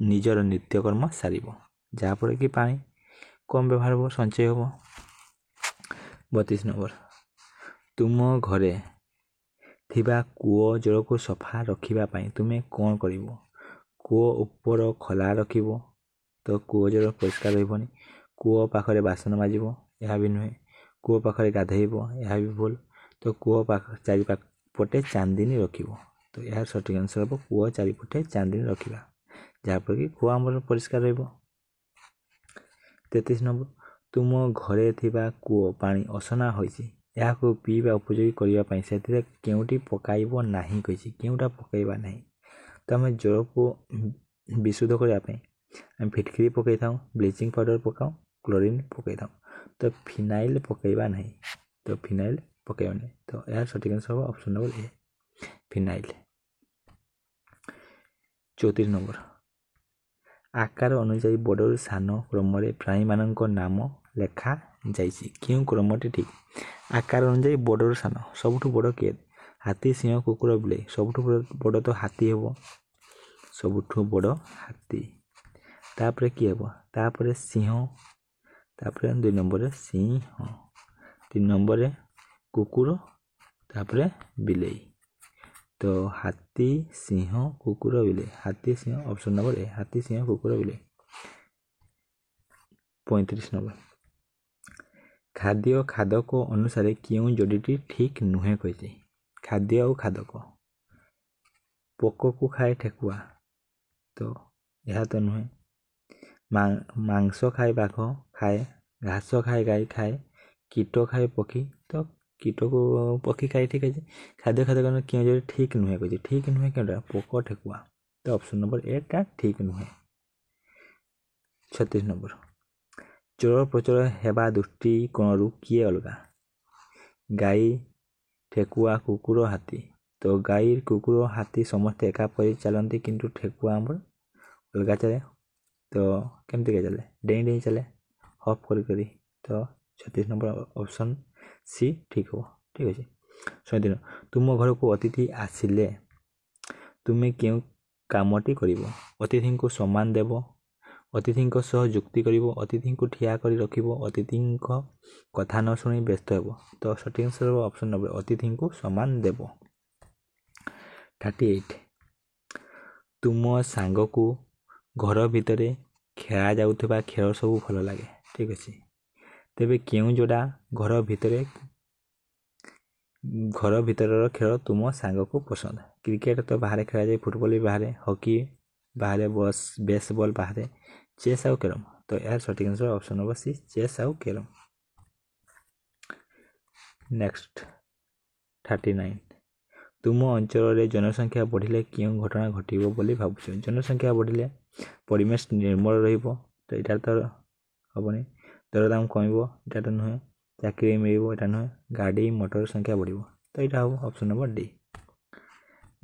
ନିଜର ନିତ୍ୟକର୍ମ ସାରିବ, ଯାହାଫଳରେ କି ପାଣି କମ୍ ବ୍ୟବହାର ହେବ, ସଞ୍ଚୟ ହେବ। 32 ନମ୍ବର, ତୁମ ଘରେ ଥିବା କୂଅ ଜଳକୁ ସଫା ରଖିବା ପାଇଁ ତୁମେ କ'ଣ କରିବ? କୂଅ ଉପର ଖୋଲା ରଖିବ? ତ କୂଅ ଜଳ ପରିଷ୍କାର ରହିବନି। କୂଅ ପାଖରେ ବାସନ ମାଜିବ? ଏହା ବି ନୁହେଁ। କୂଅ ପାଖରେ ଗାଧୋଇବ? ଏହା ବି ଭୁଲ। ତ କୂଅ ଚାରିପଟେ ଚାନ୍ଦିନୀ ରଖିବ? ତ ଏହାର ସଠିକ୍ ଆନ୍ସର୍ ହେବ କୂଅ ଚାରିପଟେ ଚାନ୍ଦିନୀ ରଖିବା, ଯାହାଫଳରେ କି କୂଅ ଆମର ପରିଷ୍କାର ରହିବ। 33 ନମ୍ବର, ତୁମ ଘରେ ଥିବା କୂଅ ପାଣି ଅସନା ହୋଇଛି, ଏହାକୁ ପିଇବା ଉପଯୋଗୀ କରିବା ପାଇଁ ସେଥିରେ କେଉଁଟି ପକାଇବ ନାହିଁ କହିଛି? କେଉଁଟା ପକାଇବା ନାହିଁ? ତ ଆମେ ଜଳକୁ ବିଶୁଦ୍ଧ କରିବା ପାଇଁ ଆମେ ଫିଟକିରି ପକାଇଥାଉ, ବ୍ଲିଚିଂ ପାଉଡ଼ର ପକାଉ, କ୍ଲୋରିନ୍ ପକାଇଥାଉ। ତ ଫିନାଇଲ୍ ପକାଇବା ନାହିଁ। ତ ଫିନାଇଲ୍ ପକାଇବା ନାହିଁ। ତ ଏହାର ସଠିକ୍ ଆନ୍ସର୍ ହେବ option number A, phenyl. 34 number, ଆକାର ଅନୁଯାୟୀ ବଡ଼ରୁ ସାନ କ୍ରମରେ ପ୍ରାଣୀମାନଙ୍କ ନାମ ଲେଖାଯାଇଛି। କେଉଁ କ୍ରମଟି ଠିକ୍? ଆକାର ଅନୁଯାୟୀ ବଡ଼ରୁ ସାନ, ସବୁଠୁ ବଡ଼ କିଏ? ହାତୀ, ସିଂହ, କୁକୁର, ବିଲେଇ। ସବୁଠୁ ବଡ଼ ତ ହାତୀ ହେବ। ସବୁଠୁ ବଡ଼ ହାତୀ। ତାପରେ କିଏ ହେବ? ତାପରେ ସିଂହ। ତାପରେ 2 ନମ୍ବରରେ ସିଂହ। 3 ନମ୍ବରରେ କୁକୁର, ତାପରେ ବିଲେଇ। ତ ହାତୀ, ସିଂହ, କୁକୁର, ବିଲେଇ। ହାତୀ, ସିଂହ, ଅପସନ୍ ନମ୍ବର ଏ, ହାତୀ, ସିଂହ, କୁକୁର, ବିଲେଇ। 35 ନମ୍ବର, ଖାଦ୍ୟ ଖାଦକ ଅନୁସାରେ କେଉଁ ଯୋଡ଼ିଟି ଠିକ୍ ନୁହେଁ କହିଛି? ଖାଦ୍ୟ ଆଉ ଖାଦକ। ପୋକକୁ ଖାଏ ଠେକୁଆ, ତ ଏହା ତ ନୁହେଁ। ମାଂସ ଖାଏ ବାଘ ଖାଏ, ଘାସ ଖାଏ ଗାଈ ଖାଏ, କୀଟ ଖାଏ ପକ୍ଷୀ, ତ କୀଟକୁ ପକ୍ଷୀ ଖାଇ, ଠିକ୍ ଅଛି। ଖାଦ୍ୟ କ'ଣ କେଉଁ ଯଦି ଠିକ୍ ନୁହେଁ କହିଛି, ଠିକ୍ ନୁହେଁ କେଉଁଟା, ପୋକ ଠେକୁଆ। ତ ଅପସନ୍ ନମ୍ବର ଏଟା ଠିକ୍ ନୁହେଁ। 36 ନମ୍ବର, ଚଳ ପ୍ରଚଳ ହେବା ଦୃଷ୍ଟିକୋଣରୁ କିଏ ଅଲଗା? ଗାଈ, ଠେକୁଆ, କୁକୁର, ହାତୀ। ତ ଗାଈ, କୁକୁର, ହାତୀ ସମସ୍ତେ ଏକାପରି ଚାଲନ୍ତି, କିନ୍ତୁ ଠେକୁଆ ଆମର ଅଲଗା ଚାଲେ। ତ କେମିତିକା ଚାଲେ? ଡେଇଁ ଡେଇଁ ଚାଲେ, ହପ୍ କରି କରି। ତ 36 ନମ୍ବର ଅପସନ୍ ସି ଠିକ୍ ହେବ, ଠିକ୍ ଅଛି। 37, ତୁମ ଘରକୁ ଅତିଥି ଆସିଲେ ତୁମେ କେଉଁ କାମଟି କରିବ? ଅତିଥିଙ୍କୁ ସମ୍ମାନ ଦେବ, ଅତିଥିଙ୍କ ସହ ଯୁକ୍ତି କରିବ, ଅତିଥିଙ୍କୁ ଠିଆ କରି ରଖିବ, ଅତିଥିଙ୍କ କଥା ନ ଶୁଣି ବ୍ୟସ୍ତ ହେବ। ତ ସଠିକ୍ ଆନ୍ସର୍ ହେବ ଅପସନ୍ ନମ୍ବର ଅତିଥିଙ୍କୁ ସମ୍ମାନ ଦେବ। 38, ତୁମ ସାଙ୍ଗକୁ ଘର ଭିତରେ ଖେଳାଯାଉଥିବା ଖେଳ ସବୁ ଭଲ ଲାଗେ, ଠିକ୍ ଅଛି। ତେବେ କେଉଁ ଯୋଡ଼ା ଘର ଭିତରର ଖେଳ ତୁମ ସାଙ୍ଗକୁ ପସନ୍ଦ? କ୍ରିକେଟ୍ ତ ବାହାରେ ଖେଳାଯାଏ, ଫୁଟବଲ୍ ବି ବାହାରେ, ହକି ବାହାରେ, ବେସବଲ୍ ବାହାରେ, ଚେସ୍ ଆଉ କ୍ୟାରମ୍। ତ ଏହାର ସଠିକ୍ answer option number C, chess ଆଉ କ୍ୟାରମ୍। ନେକ୍ସଟ 39, ତୁମ ଅଞ୍ଚଳରେ ଜନସଂଖ୍ୟା ବଢ଼ିଲେ କେଉଁ ଘଟଣା ଘଟିବ ବୋଲି ଭାବୁଛ? ଜନସଂଖ୍ୟା ବଢ଼ିଲେ ପରିବେଶ ନିର୍ମଳ ରହିବ, ତ ଏଇଟା ତ ହେବନି। ଦରଦାମ କମିବ, ଏଇଟା ତ ନୁହେଁ। ଚାକିରି ମିଳିବ, ଏଇଟା ନୁହେଁ। ଗାଡ଼ି ମଟର ସଂଖ୍ୟା ବଢ଼ିବ, ତ ଏଇଟା ହେବ ଅପସନ୍ ନମ୍ବର ଡି।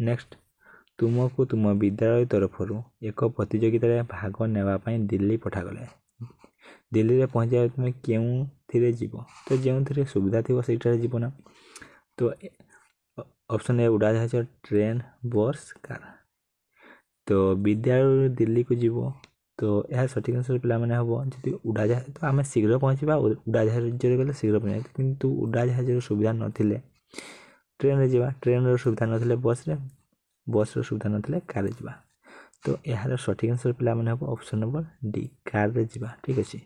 ନେକ୍ସଟ, ତୁମକୁ ତୁମ ବିଦ୍ୟାଳୟ ତରଫରୁ ଏକ ପ୍ରତିଯୋଗିତାରେ ଭାଗ ନେବା ପାଇଁ ଦିଲ୍ଲୀ ପଠାଗଲେ। ଦିଲ୍ଲୀରେ ପହଞ୍ଚିବା ତୁମେ କେଉଁଥିରେ ଯିବ? ତ ଯେଉଁଥିରେ ସୁବିଧା ଥିବ ସେଇଟାରେ ଯିବ ନା। ତ ଅପସନ୍ ଏ ଉଡ଼ାଜାହାଜ, ଟ୍ରେନ୍, ବସ୍, କାର୍। ତ ବିଦ୍ୟାଳୟରୁ ଦିଲ୍ଲୀକୁ ଯିବ, ତ ଏହା ସଠିକ୍ ଆନ୍ସର୍ ପିଲାମାନେ ହେବ ଯଦି ଉଡ଼ାଜାହାଜ। ତ ଆମେ ଶୀଘ୍ର ପହଞ୍ଚିବା, ଉଡ଼ାଜାହାଜରେ ଗଲେ ଶୀଘ୍ର ପହଞ୍ଚିବା, କିନ୍ତୁ ଉଡ଼ାଜାହାଜର ସୁବିଧା ନଥିଲେ ଟ୍ରେନ୍ରେ ଯିବା, ଟ୍ରେନ୍ର ସୁବିଧା ନଥିଲେ ବସ୍ର ସୁବିଧା ନଥିଲେ କାର୍ରେ ଯିବା। ତ ଏହାର ସଠିକ୍ ଆନ୍ସର୍ ପିଲାମାନେ ହେବ ଅପସନ୍ ନମ୍ବର ଡି, କାର୍ରେ ଯିବା, ଠିକ୍ ଅଛି।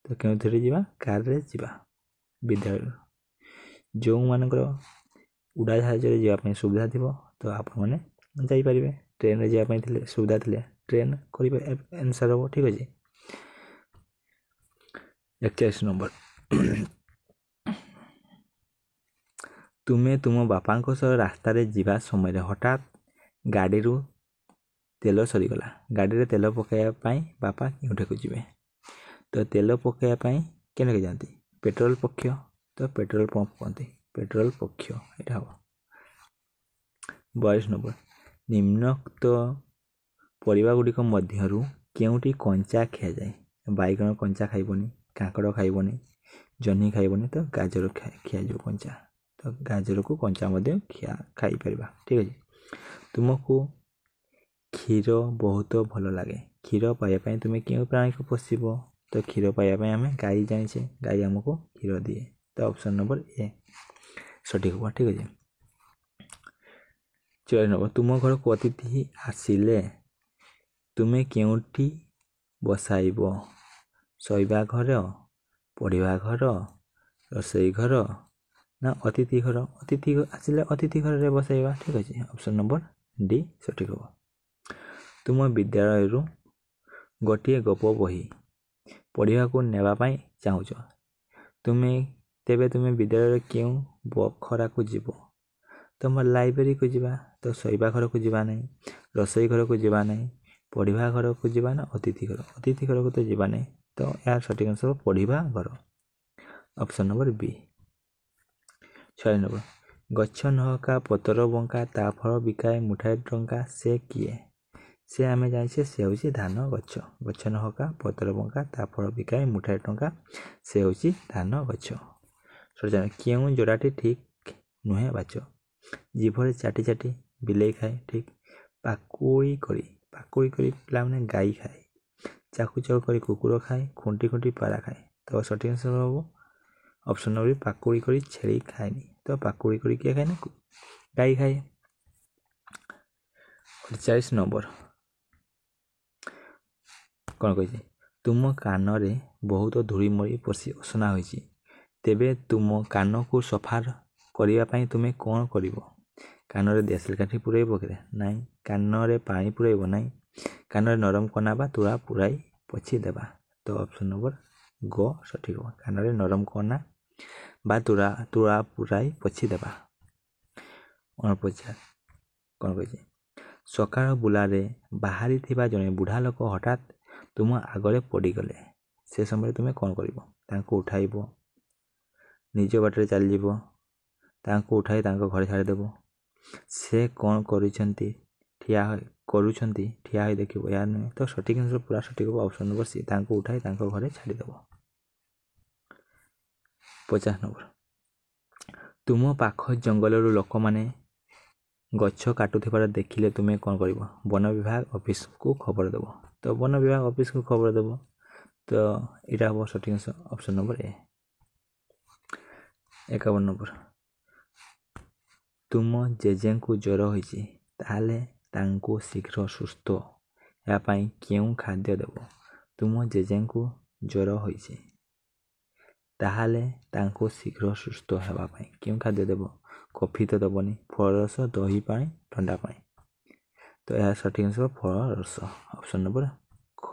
ତ କେଉଁଥିରେ ଯିବା? କାର୍ରେ ଯିବା ବିଦ୍ୟାଳୟରୁ। ଯେଉଁମାନଙ୍କର ଉଡ଼ାଜାହାଜରେ ଯିବା ପାଇଁ ସୁବିଧା ଥିବ ତ ଆପଣମାନେ ଯାଇପାରିବେ। ଟ୍ରେନ୍ରେ ଯିବା ପାଇଁ ସୁବିଧା ଥିଲେ ଟ୍ରେନ୍ କରିବେ, ଆନ୍ସର୍ ହେବ, ଠିକ୍ ଅଛି। 41 ନମ୍ବର, ତୁମେ ତୁମ ବାପାଙ୍କ ସହ ରାସ୍ତାରେ ଯିବା ସମୟରେ ହଠାତ୍ ଗାଡ଼ିରୁ ତେଲ ସରିଗଲା। ଗାଡ଼ିରେ ତେଲ ପକାଇବା ପାଇଁ ବାପା କେଉଁଠାକୁ ଯିବେ? ତ ତେଲ ପକାଇବା ପାଇଁ କେଉଁଠିକୁ ଯାଆନ୍ତି? ପେଟ୍ରୋଲ ପକ୍ଷ। ତ ପେଟ୍ରୋଲ ପମ୍ପ କୁହନ୍ତି, ପେଟ୍ରୋଲ ପକ୍ଷ ଏଇଟା ହେବ। 42 ନମ୍ବର, ନିମ୍ନୋକ୍ତ ପରିବା ଗୁଡ଼ିକ ମଧ୍ୟରୁ କେଉଁଟି କଞ୍ଚା ଖିଆଯାଏ? ବାଇଗଣ କଞ୍ଚା ଖାଇବନି, କାଙ୍କଡ଼ ଖାଇବନି, ଜହ୍ନି ଖାଇବନି, ତ ଗାଜର ଖିଆଯିବ କଞ୍ଚା। ତ ଗାଜରକୁ କଞ୍ଚା ମଧ୍ୟ ଖାଇପାରିବା, ଠିକ୍ ଅଛି। ତୁମକୁ କ୍ଷୀର ବହୁତ ଭଲ ଲାଗେ। କ୍ଷୀର ପାଇବା ପାଇଁ ତୁମେ କେଉଁ ପ୍ରାଣୀକୁ ପୋଷିବ? ତ କ୍ଷୀର ପାଇବା ପାଇଁ ଆମେ ଗାଈ ଜାଣିଛେ, ଗାଈ ଆମକୁ କ୍ଷୀର ଦିଏ। ତ ଅପସନ୍ ନମ୍ବର ଏ ସଠିକ୍ ହେବ, ଠିକ୍ ଅଛି। 44 ନମ୍ବର, ତୁମ ଘରକୁ ଅତିଥି ଆସିଲେ ତୁମେ କେଉଁଠି ବସାଇବ? ଶୋଇବା ଘର, ପଢ଼ିବା ଘର, ରୋଷେଇ ଘର ନା ଅତିଥି ଘର? ଅତିଥି ଆସିଲେ ଅତିଥି ଘରରେ ବସାଇବା, ଠିକ୍ ଅଛି। ଅପସନ୍ ନମ୍ବର ଡି ସଠିକ୍ ହେବ। ତୁମ ବିଦ୍ୟାଳୟରୁ ଗୋଟିଏ ଗପ ବହି ପଢ଼ିବାକୁ ନେବା ପାଇଁ ଚାହୁଁଛ, ତେବେ ତୁମେ ବିଦ୍ୟାଳୟରେ କେଉଁ ବଖରାକୁ ଯିବ? ତୁମ ଲାଇବ୍ରେରୀକୁ ଯିବା। ତ ଶୋଇବା ଘରକୁ ଯିବା ନାହିଁ, ରୋଷେଇ ଘରକୁ ଯିବା ନାହିଁ, ପଢ଼ିବା ଘରକୁ ଯିବା ନା ଅତିଥି ଘର? ଅତିଥି ଘରକୁ ତ ଯିବା ନାହିଁ, ତ ଏହାର ସଠିକ୍ ଆନ୍ସର୍ ହେବ ପଢ଼ିବା ଘର, ଅପସନ୍ ନମ୍ବର ବି। 46 ନମ୍ବର, ଗଛ ନହକା ପତର ବଙ୍କା, ତା ଫଳ ବିକାଏ ମୁଠାଏ ଟଙ୍କା, ସେ କିଏ? ସେ ଆମେ ଜାଣିଛେ ସେ ହେଉଛି ଧାନ ଗଛ। ଗଛ ନହକା ପତର ବଙ୍କା, ତା ଫଳ ବିକାଏ ମୁଠାଏ ଟଙ୍କା, ସେ ହେଉଛି ଧାନ ଗଛ। କେଉଁ ଯୋଡ଼ାଟି ଠିକ୍ ନୁହେଁ ବାଛ? ଜିଭରେ ଚାଟି ଚାଟି ବିଲେଇ ଖାଏ, ଠିକ୍। ପାକୁଳି କରି ପିଲାମାନେ ଗାଈ ଖାଏ, ଚାକୁ ଚାକୁ କରି କୁକୁର ଖାଏ, ଖୁଣ୍ଟି ଖୁଣ୍ଟି ପାରା ଖାଏ। ତ ସଠିକ୍ ଆନ୍ସର୍ ହେବ ଅପସନ୍ ନମ୍ବର ପାକୁଳି କରି ଛେଳି ଖାଏନି। ତ ପାକୁଳି କରି କିଏ ଖାଏ ନା? ଗାଈ ଖାଏ। 48 ନମ୍ବର, କ'ଣ କହିଛି? ତୁମ କାନରେ ବହୁତ ଧୂଳି ମଳି ପଶି ଅସନା ହୋଇଛି, ତେବେ ତୁମ କାନକୁ ସଫା କରିବା ପାଇଁ ତୁମେ କ'ଣ କରିବ? କାନରେ ଦିଆସିଲି କାଠି ପୁରାଇବ କି ନାହିଁ, କାନରେ ପାଣି ପୁରାଇବ ନାହିଁ, କାନରେ ନରମ କନା ବା ତୁଳା ପୁରାଇ ପୋଛି ଦେବା। ତ ଅପସନ୍ ନମ୍ବର ଗ ସଠିକ୍ ହେବ। କାନରେ ନରମ କନା ବା ତୁଳା ପୁରାଇ ପୋଛି ଦେବା। 49 କ'ଣ କହିଛି? ସକାଳ ବୁଲାରେ ବାହାରିଥିବା ଜଣେ ବୁଢ଼ା ଲୋକ ହଠାତ୍ ତୁମ ଆଗରେ ପଡ଼ିଗଲେ। ସେ ସମୟରେ ତୁମେ କ'ଣ କରିବ? ତାଙ୍କୁ ଉଠାଇବ, ନିଜ ବାଟରେ ଚାଲିଯିବ, ତାଙ୍କୁ ଉଠାଇ ତାଙ୍କ ଘରେ ଛାଡ଼ିଦେବ। ସେ କ'ଣ କରୁଛନ୍ତି ଠିଆ ହୋଇ ଦେଖିବ, ଏହା ନୁହେଁ ତ ସଠିକ୍ ଆନ୍ସର ପୁରା ସଠିକ୍ ହେବ ଅପସନ୍ ନମ୍ବର ସି, ତାଙ୍କୁ ଉଠାଇ ତାଙ୍କ ଘରେ ଛାଡ଼ିଦେବ। 50 ନମ୍ବର, ତୁମ ପାଖ ଜଙ୍ଗଲରୁ ଲୋକମାନେ ଗଛ କାଟୁଥିବାର ଦେଖିଲେ ତୁମେ କ'ଣ କରିବ? ବନ ବିଭାଗ ଅଫିସକୁ ଖବର ଦେବ। ତ ବନ ବିଭାଗ ଅଫିସକୁ ଖବର ଦେବ, ତ ଏଇଟା ହେବ ସଠିକ୍ answer option number A. 51 number, ତୁମ ଜେଜେଙ୍କୁ ଜ୍ୱର ହୋଇଛି, ତାହେଲେ ତାଙ୍କୁ ଶୀଘ୍ର ସୁସ୍ଥ ହେବା ପାଇଁ କେଉଁ ଖାଦ୍ୟ ଦେବ? ତୁମ ଜେଜେଙ୍କୁ ଜ୍ୱର ହୋଇଛି, ତାହେଲେ ତାଙ୍କୁ ଶୀଘ୍ର ସୁସ୍ଥ ହେବା ପାଇଁ କେଉଁ ଖାଦ୍ୟ ଦେବ? କଫି ତ ଦେବନି, ଫଳରସ, ଦହି ପାଣି, ଥଣ୍ଡା ପାଣି। ତ ଏହା ସଠିକ୍ ଆନ୍ସର ଫଳରସ ଅପସନ୍ ନମ୍ବର ଖ।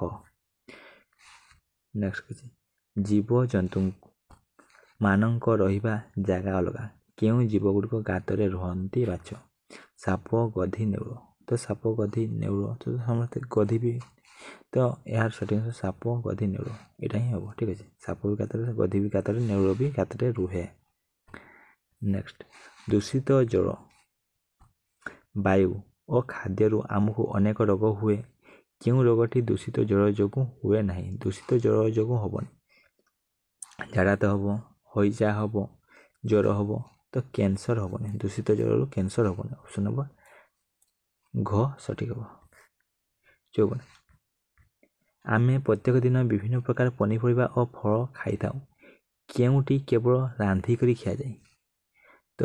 ନେକ୍ସଟ କିଛି, ଜୀବଜନ୍ତୁ ମାନଙ୍କ ରହିବା ଜାଗା ଅଲଗା। କେଉଁ ଜୀବଗୁଡ଼ିକ ଗାତରେ ରୁହନ୍ତି ବାଛ? ସାପ, ଗଧି, ନେଉଳ। ତ ସାପ, ଗଧି, ନେଉଳ ତ ସମସ୍ତେ ଗଧି ବି, ତ ଏହାର ସଠିକ୍ ଆନ୍ସର ସାପ, ଗଧି, ନେଉଳ ଏଇଟା ହିଁ ହେବ। ଠିକ୍ ଅଛି, ସାପ ବି ଗାତରେ, ଗଧି ବି ଗାତରେ, ନେଉଳ ବି ଗାତରେ ରୁହେ। ନେକ୍ସଟ, ଦୂଷିତ ଜଳ, ବାୟୁ ଓ ଖାଦ୍ୟରୁ ଆମକୁ ଅନେକ ରୋଗ ହୁଏ। କେଉଁ ରୋଗଟି ଦୂଷିତ ଜଳ ଯୋଗୁଁ ହୁଏ ନାହିଁ? ଦୂଷିତ ଜଳ ଯୋଗୁଁ ହେବନି, ଝାଡ଼ା ତ ହେବ, ହଇଜା ହେବ, ଜ୍ୱର ହେବ, ତ କ୍ୟାନ୍ସର ହେବନି। ଦୂଷିତ ଜଳରୁ କ୍ୟାନ୍ସର ହେବନି, ଅପସନ୍ ନମ୍ବର ଘ ସଠିକ୍ ହେବ। 54, ଆମେ ପ୍ରତ୍ୟେକ ଦିନ ବିଭିନ୍ନ ପ୍ରକାର ପନିପରିବା ଓ ଫଳ ଖାଇଥାଉ। କେଉଁଟି କେବଳ ରାନ୍ଧିକରି ଖିଆଯାଏ? ତ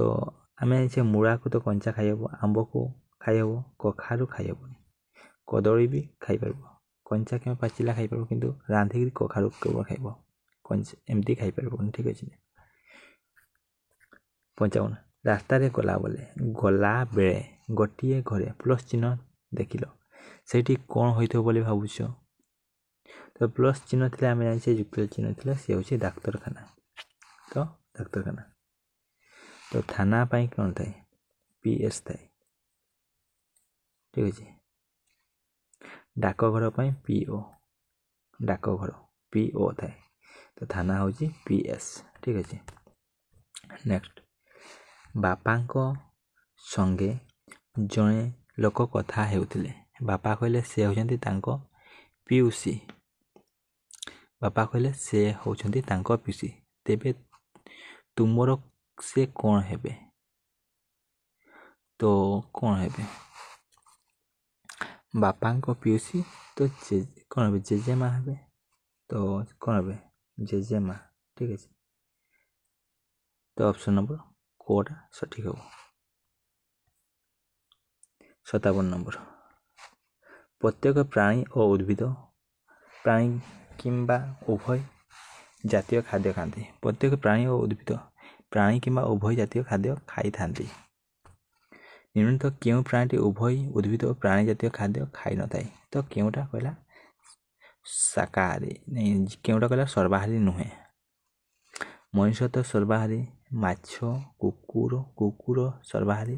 ଆମେ ସେ ମୂଳାକୁ ତ କଞ୍ଚା ଖାଇହେବ, ଆମ୍ବକୁ ଖାଇହେବ, କଖାରୁ ଖାଇହେବନି, କଦଳୀ ବି ଖାଇପାରିବ, କଞ୍ଚା କିମ୍ବା ପାଚିଲା ଖାଇପାରିବ, କିନ୍ତୁ ରାନ୍ଧିକିରି କଖାରୁ କେବଳ ଖାଇବ, କଞ୍ଚା ଏମିତି ଖାଇପାରିବନି। ଠିକ୍ ଅଛି। 55, ରାସ୍ତାରେ ଗଲାବେଳେ ଗୋଟିଏ ଘରେ ପ୍ଲସ୍ ଚିହ୍ନ ଦେଖିଲ, ସେଇଠି କ'ଣ ହୋଇଥିବ ବୋଲି ଭାବୁଛ? ତ ପ୍ଲସ୍ ଚିହ୍ନ ଥିଲେ ଆମେ ଜାଣିଛେ, ଯୁକ୍ତ ଚିହ୍ନ ଥିଲେ ସେ ହେଉଛି ଡାକ୍ତରଖାନା। ତ ଡାକ୍ତରଖାନା, ତ ଥାନା ପାଇଁ କ'ଣ ଥାଏ? PS ଥାଏ। ଠିକ୍ ଅଛି, ଡାକଘର ପାଇଁ PO, ଡାକଘର PO ଥାଏ, ତ ଥାନା ହେଉଛି PS। ଠିକ୍ ଅଛି। ନେକ୍ସଟ, ବାପାଙ୍କ ସଙ୍ଗେ ଜଣେ ଲୋକ କଥା ହେଉଥିଲେ। ବାପା କହିଲେ ସେ ହେଉଛନ୍ତି ତାଙ୍କ ପିଉସୀ। ବାପା କହିଲେ ସେ ହେଉଛନ୍ତି ତାଙ୍କ ପିଉସୀ, ତେବେ ତୁମର ସେ କ'ଣ ହେବେ? ତ କ'ଣ ହେବେ? ବାପାଙ୍କ ପିଉସୀ ତ କ'ଣ ହେବେ? ଜେଜେମା ହେବେ। ତ କ'ଣ ହେବେ? ଜେଜେମା। ଠିକ୍ ଅଛି, ତ ଅପସନ୍ ନମ୍ବର କୋଉଟା ସଠିକ୍ ହେବ। 57 ନମ୍ବର, ପ୍ରତ୍ୟେକ ପ୍ରାଣୀ ଓ ଉଦ୍ଭିଦ, ପ୍ରାଣୀ କିମ୍ବା ଉଭୟ ଜାତୀୟ ଖାଦ୍ୟ ଖାଆନ୍ତି। ପ୍ରତ୍ୟେକ ପ୍ରାଣୀ ଓ ଉଦ୍ଭିଦ ପ୍ରାଣୀ କିମ୍ବା ଉଭୟ ଜାତୀୟ ଖାଦ୍ୟ ଖାଇଥାନ୍ତି। ନିମ୍ନଲିଖିତ କେଉଁ ପ୍ରାଣୀଟି ଉଭୟ ଉଦ୍ଭିଦ ଓ ପ୍ରାଣୀ ଜାତୀୟ ଖାଦ୍ୟ ଖାଇନଥାଏ? ତ କେଉଁଟା କହିଲା ଶାକାହାରୀ, କେଉଁଟା କହିଲା ସର୍ବାହାରୀ ନୁହେଁ? ମଣିଷ ତ ସର୍ବାହାରୀ, ମାଛ, କୁକୁର ସର୍ବାହାରୀ,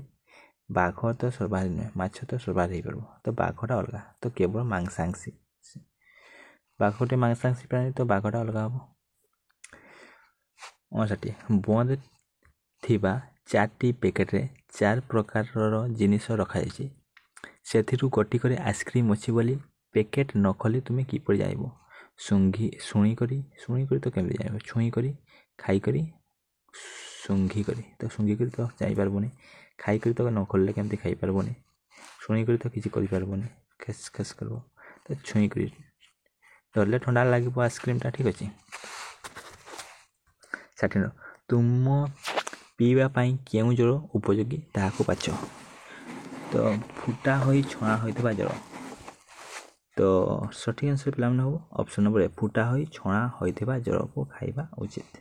ବାଘ ତ ସର୍ବାହାରୀ ନୁହେଁ, ମାଛ ତ ସର୍ବାହାରୀ ହେଇପାରିବ, ତ ବାଘଟା ଅଲଗା, ତ କେବଳ ମାଂସାଂଶୀ। ବାଘ ଗୋଟେ ମାଂସାଂଶୀ ପ୍ରାଣୀ, ତ ବାଘଟା ଅଲଗା ହେବ। 59, ବନ୍ଦ ଥିବା 4ଟି ପ୍ୟାକେଟରେ 4 ପ୍ରକାରର ଜିନିଷ ରଖାଯାଇଛି। ସେଥିରୁ ଗୋଟିକରେ ଆଇସ୍କ୍ରିମ୍ ଅଛି ବୋଲି ପ୍ୟାକେଟ୍ ନ ଖୋଲି ତୁମେ କିପରି ଜାଣିବ? ଶୁଣିକରି ତ କେମିତି ଜାଣିବ? ଛୁଇଁକରି, ଖାଇକରି, ଶୁଙ୍ଘିକରି। ତ ଶୁଙ୍ଘିକରି ତ ଜାଣିପାରିବନି, ଖାଇକରି ତ ନ ଖୋଲିଲେ କେମିତି ଖାଇପାରିବନି, ଶୁଣିକରି ତ କିଛି କରିପାରିବନି, ଖେସ୍ କରିବ, ତ ଛୁଇଁକରି। ଧରିଲେ ଥଣ୍ଡା ଲାଗିବ ଆଇସ୍କ୍ରିମ୍ଟା। ଠିକ୍ ଅଛି। 60, ତୁମ ପିଇବା ପାଇଁ କେଉଁ ଜଳ ଉପଯୋଗୀ ତାହାକୁ ବାଛ। ତ ଫୁଟା ହୋଇ ଛଣା ହୋଇଥିବା ଜଳ। ତ ସଠିକ୍ ଆନ୍ସର ପିଲାମାନେ ହେବ ଅପସନ୍ ନମ୍ବର ଏ, ଫୁଟା ହୋଇ ଛଣା ହୋଇଥିବା ଜଳକୁ ଖାଇବା ଉଚିତ।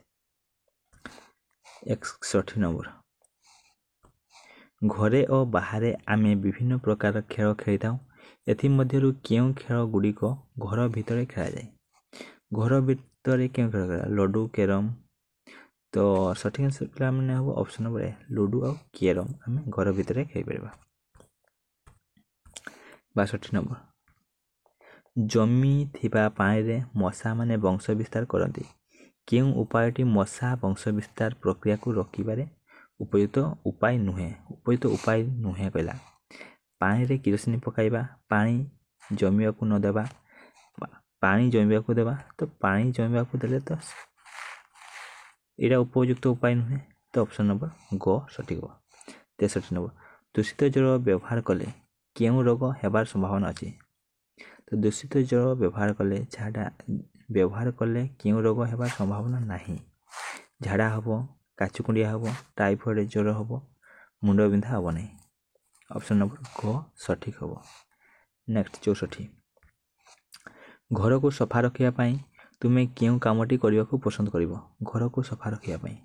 61 ନମ୍ବର, ଘରେ ଓ ବାହାରେ ଆମେ ବିଭିନ୍ନ ପ୍ରକାର ଖେଳ ଖେଳିଥାଉ। ଏଥିମଧ୍ୟରୁ କେଉଁ ଖେଳ ଗୁଡ଼ିକ ଘର ଭିତରେ ଖେଳାଯାଏ? ଘର ଭିତରେ କେଉଁ ଖେଳ ଖେଳାଯାଏ? ଲୁଡୁ, କ୍ୟାରମ୍, तो सठिक आंसर पिलाମାନେ ହେବ ଅପସନ୍ ନମ୍ବର ଏ ଲୁଡ଼ୁ ଆଉ କ୍ୟାରମ୍ ଆମେ ଘର ଭିତରେ ଖେଳିପାରିବା। 62 ନମ୍ବର ଜମି ଥିବା ପାଣିରେ ମଶାମାନେ ବଂଶ ବିସ୍ତାର କରନ୍ତି। କେଉଁ ଉପାୟଟି ମଶା ବଂଶ ବିସ୍ତାର ପ୍ରକ୍ରିୟାକୁ ରୋକିବାରେ ଉପଯୁକ୍ତ ଉପାୟ ନୁହେଁ କହିଲା। ପାଣିରେ କିରୋସିନ ପକାଇବା, ପାଣି ଜମିବାକୁ ନ ଦେବା, ପାଣି ଜମିବାକୁ ଦେବା। ତ ପାଣି ଜମିବାକୁ ଦେଲେ ତ ଏଇଟା ଉପଯୁକ୍ତ ଉପାୟ ନୁହେଁ। ତ ଅପସନ୍ ନମ୍ବର ଗ ସଠିକ୍ ହେବ। 63 ନମ୍ବର ଦୂଷିତ ଜଳ ବ୍ୟବହାର କଲେ କେଉଁ ରୋଗ ହେବାର ସମ୍ଭାବନା ଅଛି? ତ ଦୂଷିତ ଜଳ ବ୍ୟବହାର କଲେ କେଉଁ ରୋଗ ହେବାର ସମ୍ଭାବନା ନାହିଁ? ଝାଡ଼ା ହେବ, କାଛୁକୁଣ୍ଡିଆ ହେବ, ଟାଇଫଏଡ଼ ଜ୍ୱର ହେବ, ମୁଣ୍ଡ ବିନ୍ଧା ହେବ ନାହିଁ। ଅପସନ୍ ନମ୍ବର ଗ ସଠିକ୍ ହେବ। ନେକ୍ସଟ 64 ଘରକୁ ସଫା ରଖିବା ପାଇଁ ତୁମେ କେଉଁ କାମଟି କରିବାକୁ ପସନ୍ଦ କରିବ? ଘରକୁ ସଫା ରଖିବା ପାଇଁ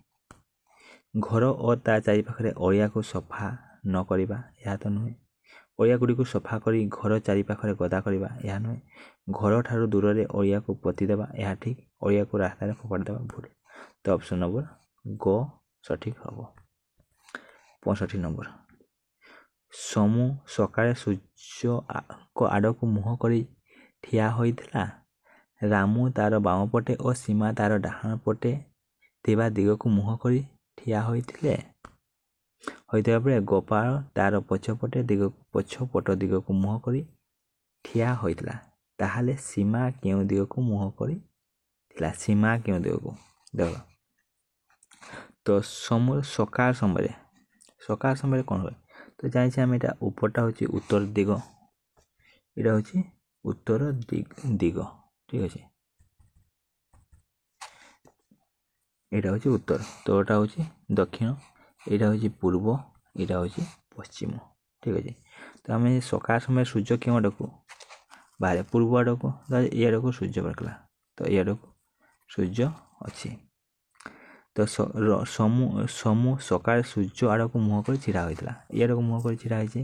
ଘର ଓ ତା ଚାରିପାଖରେ ଅଳିଆକୁ ସଫା ନ କରିବା ଏହା ତ ନୁହେଁ। ଅଳିଆ ଗୁଡ଼ିକୁ ସଫା କରି ଘର ଚାରିପାଖରେ ଗଦା କରିବା ଏହା ନୁହେଁ। ଘରଠାରୁ ଦୂରରେ ଅଳିଆକୁ ପୋତି ଦେବା ଏହା ଠିକ୍। ଅଳିଆକୁ ରାସ୍ତାରେ ଫୋପାଡ଼ି ଦେବା ଭୁଲ। ତ ଅପସନ୍ ନମ୍ବର ଗ ସଠିକ୍ ହେବ। 65 ନମ୍ବର ସମୁ ସକାଳେ ସୂର୍ଯ୍ୟଙ୍କ ଆଡ଼କୁ ମୁହଁ କରି ଠିଆ ହୋଇଥିଲା। ରାମୁ ତାର ବାମ ପଟେ ଓ ସୀମା ତାର ଡାହାଣ ପଟେ ଥିବା ଦିଗକୁ ମୁହଁ କରି ଠିଆ ହୋଇଥିବା ବେଳେ ଗୋପାଳ ତାର ପଛପଟ ଦିଗକୁ ମୁହଁ କରି ଠିଆ ହୋଇଥିଲା। ତାହେଲେ ସୀମା କେଉଁ ଦିଗକୁ ମୁହଁ କରିଥିଲା? ସୀମା କେଉଁ ଦିଗକୁ ଦେଖ। ତ ସକାଳ ସମୟରେ କ'ଣ ହୁଏ? ତ ଜାଣିଛେ ଆମେ ଏଇଟା ଉପରଟା ହେଉଛି ଉତ୍ତର ଦିଗ, ଏଇଟା ହେଉଛି ଉତ୍ତର ଦିଗ ଠିକ୍ ଅଛି। ଏଇଟା ହେଉଛି ଉତ୍ତର, ତ ଏଇଟା ହେଉଛି ଦକ୍ଷିଣ, ଏଇଟା ହେଉଛି ପୂର୍ବ, ଏଇଟା ହେଉଛି ପଶ୍ଚିମ ଠିକ୍ ଅଛି। ତ ଆମେ ସକାଳ ସମୟରେ ସୂର୍ଯ୍ୟ କେଉଁ ଆଡ଼କୁ ବାହାରେ? ପୂର୍ବ ଆଡ଼କୁ। ଏ ଆଡ଼କୁ ସୂର୍ଯ୍ୟ ବାହାରିଲା, ତ ଏ ଆଡ଼କୁ ସୂର୍ଯ୍ୟ ଅଛି। ତ ସମୁ ସକାଳେ ସୂର୍ଯ୍ୟ ଆଡ଼କୁ ମୁହଁ କରି ଛିଡ଼ା ହୋଇଥିଲା। ଏ ଆଡ଼କୁ ମୁହଁ କରି ଛିଡ଼ା ହେଇଛି।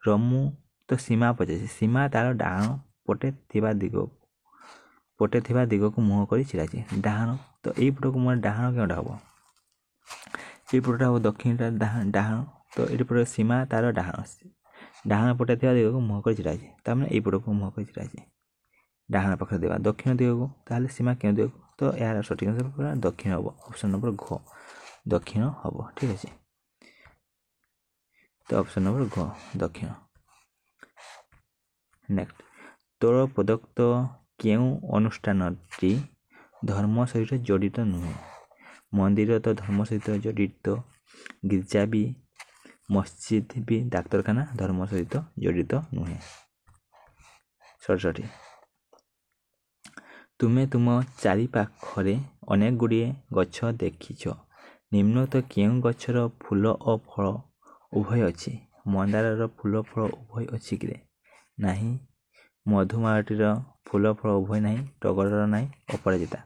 ରମୁ ତ ସୀମା ପଚାରିଛି। ସୀମା ତାର ଡାହାଣ ପଟେ ଥିବା ଦିଗକୁ ମୁହଁ କରି ଛିଡ଼ା ହେଇଛି। ଡାହାଣ, ତ ଏଇପଟକୁ ମୋର ଡାହାଣ କେଉଁଟା ହେବ? ଏଇପଟଟା ହେବ ଦକ୍ଷିଣଟା ଡାହାଣ। ତ ଏଇପଟେ ସୀମା ତାର ଡାହାଣ ପଟେ ଥିବା ଦିଗକୁ ମୁହଁ କରି ଛିଡ଼ା ହେଇଛି। ତାମାନେ ଏଇପଟକୁ ମୁହଁ କରି ଛିଡ଼ା ହେଇଛି। ଡାହାଣ ପାଖରେ ଦେବା ଦକ୍ଷିଣ ଦିଗକୁ। ତାହେଲେ ସୀମା କେଉଁ ଦିଗକୁ? ତ ଏହାର ସଠିକ୍ ଆନ୍ସର ପୁରା ଦକ୍ଷିଣ ହେବ। ଅପସନ୍ ନମ୍ବର ଘ ଦକ୍ଷିଣ ହେବ ଠିକ୍ ଅଛି। ତ ଅପସନ୍ ନମ୍ବର ଘ ଦକ୍ଷିଣ। ନେକ୍ସଟ ତଳ ପ୍ରଦତ୍ତ କେଉଁ ଅନୁଷ୍ଠାନଟି ଧର୍ମ ସହିତ ଜଡ଼ିତ ନୁହେଁ? ମନ୍ଦିର ତ ଧର୍ମ ସହିତ ଜଡ଼ିତ, ଗିର୍ଜା ବି, ମସଜିଦ୍ ବି, ଡାକ୍ତରଖାନା ଧର୍ମ ସହିତ ଜଡ଼ିତ ନୁହେଁ। 67 ତୁମେ ତୁମ ଚାରିପାଖରେ ଅନେକ ଗୁଡ଼ିଏ ଗଛ ଦେଖିଛ। ନିମ୍ନୋକ୍ତ କେଉଁ ଗଛର ଫୁଲ ଓ ଫଳ ଉଭୟ ଅଛି? ମନ୍ଦାରର ଫୁଲ ଫଳ ଉଭୟ ଅଛି କି ନାହିଁ? ମଧୁମାଳତୀର ଫୁଲ ଫଳ ଉଭୟ ନାହିଁ, ଟଗରର ନାହିଁ, ଅପରାଜିତା।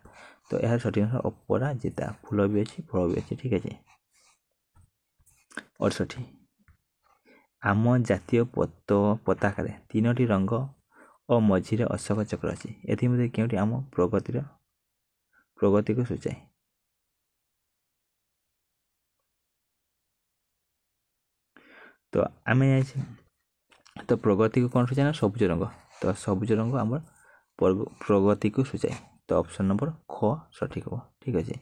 ତ ଏହାର ସଠିକ୍ ଆନ୍ସର ଅପରାଜିତା। ଫୁଲ ବି ଅଛି, ଫଳ ବି ଅଛି ଠିକ୍ ଅଛି। 68 ଆମ ଜାତୀୟ ପତାକାରେ 3ଟି ରଙ୍ଗ ଓ ମଝିରେ ଅଶୋକ ଚକ୍ର ଅଛି। ଏଥିମଧ୍ୟରୁ କେଉଁଟି ଆମ ପ୍ରଗତିକୁ ସୂଚାଏ? ତ ଆମେ ଜାଣିଛେ ତ ପ୍ରଗତିକୁ କ'ଣ ସୂଚାଏ ନା ସବୁଜ ରଙ୍ଗ। ତ ସବୁଜ ରଙ୍ଗ ଆମର ପ୍ରଗତିକୁ ସୂଚାଏ। ତ ଅପସନ୍ ନମ୍ବର ଖ ସଠିକ୍ ହେବ ଠିକ୍ ଅଛି।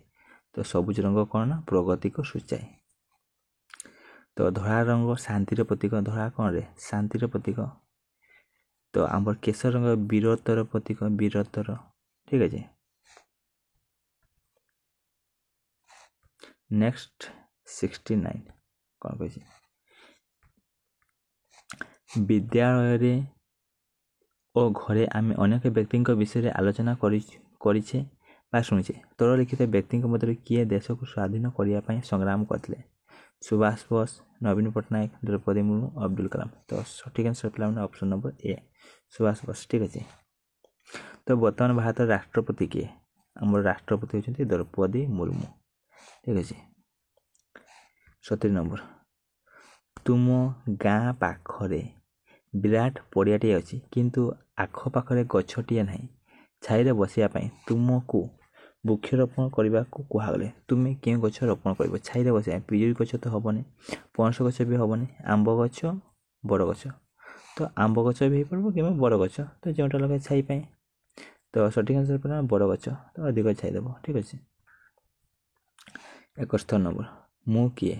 ତ ସବୁଜ ରଙ୍ଗ କ'ଣ ନା ପ୍ରଗତିକୁ ସୂଚାଏ। ତ ଧଳା ରଙ୍ଗ ଶାନ୍ତିର ପ୍ରତୀକ। ଧଳା କ'ଣରେ? ଶାନ୍ତିର ପ୍ରତୀକ। ତ ଆମର କେଶର ରଙ୍ଗ ବୀରତ୍ୱର ପ୍ରତୀକ, ବୀରତ୍ୱର ଠିକ୍ ଅଛି। ନେକ୍ସଟ 69 କ'ଣ କହିଛି? ବିଦ୍ୟାଳୟରେ ଓ ଘରେ ଆମେ ଅନେକ ବ୍ୟକ୍ତିଙ୍କ ବିଷୟରେ ଆଲୋଚନା କରିଛେ ବା ଶୁଣିଛେ। ତଳଲିଖିତ ବ୍ୟକ୍ତିଙ୍କ ମଧ୍ୟରୁ କିଏ ଦେଶକୁ ସ୍ୱାଧୀନ କରିବା ପାଇଁ ସଂଗ୍ରାମ କରିଥିଲେ? ସୁଭାଷ ବୋଷ, ନବୀନ ପଟ୍ଟନାୟକ, ଦ୍ରୌପଦୀ ମୁର୍ମୁ, ଅବଦୁଲ କଲାମ। ତ ସଠିକ୍ ଆନ୍ସର ପିଲାମାନେ option number A Subhash Bose ଠିକ୍ ଅଛି। ତ ବର୍ତ୍ତମାନ ଭାରତର ରାଷ୍ଟ୍ରପତି କିଏ? ଆମର ରାଷ୍ଟ୍ରପତି ହେଉଛନ୍ତି ଦ୍ରୌପଦୀ ମୁର୍ମୁ ଠିକ୍ ଅଛି। 70 ନମ୍ବର ତୁମ ଗାଁ ପାଖରେ ବିରାଟ ପଡ଼ିଆଟିଏ ଅଛି, କିନ୍ତୁ ଆଖପାଖରେ ଗଛଟିଏ ନାହିଁ। ଛାଇରେ ବସିବା ପାଇଁ ତୁମକୁ ବୃକ୍ଷରୋପଣ କରିବାକୁ କୁହାଗଲେ ତୁମେ କେଉଁ ଗଛ ରୋପଣ କରିବ? ଛାଇରେ ବସିବା ପିଜୁଳି ଗଛ ତ ହେବନି, ପଣସ ଗଛ ବି ହେବନି, ଆମ୍ବ ଗଛ, ବଡ଼ ଗଛ। ତ ଆମ୍ବ ଗଛ ବି ହେଇପାରିବ କିମ୍ବା ବଡ଼ ଗଛ, ତ ଯେଉଁଟା ଲଗାଏ ଛାଇ ପାଇଁ। ତ ସଠିକ୍ ଆନ୍ସର୍ ପୁରା ବଡ଼ ଗଛ, ତ ଅଧିକ ଛାଇ ଦେବ। ଠିକ୍ ଅଛି। 71 ନମ୍ବର, ମୁଁ କିଏ?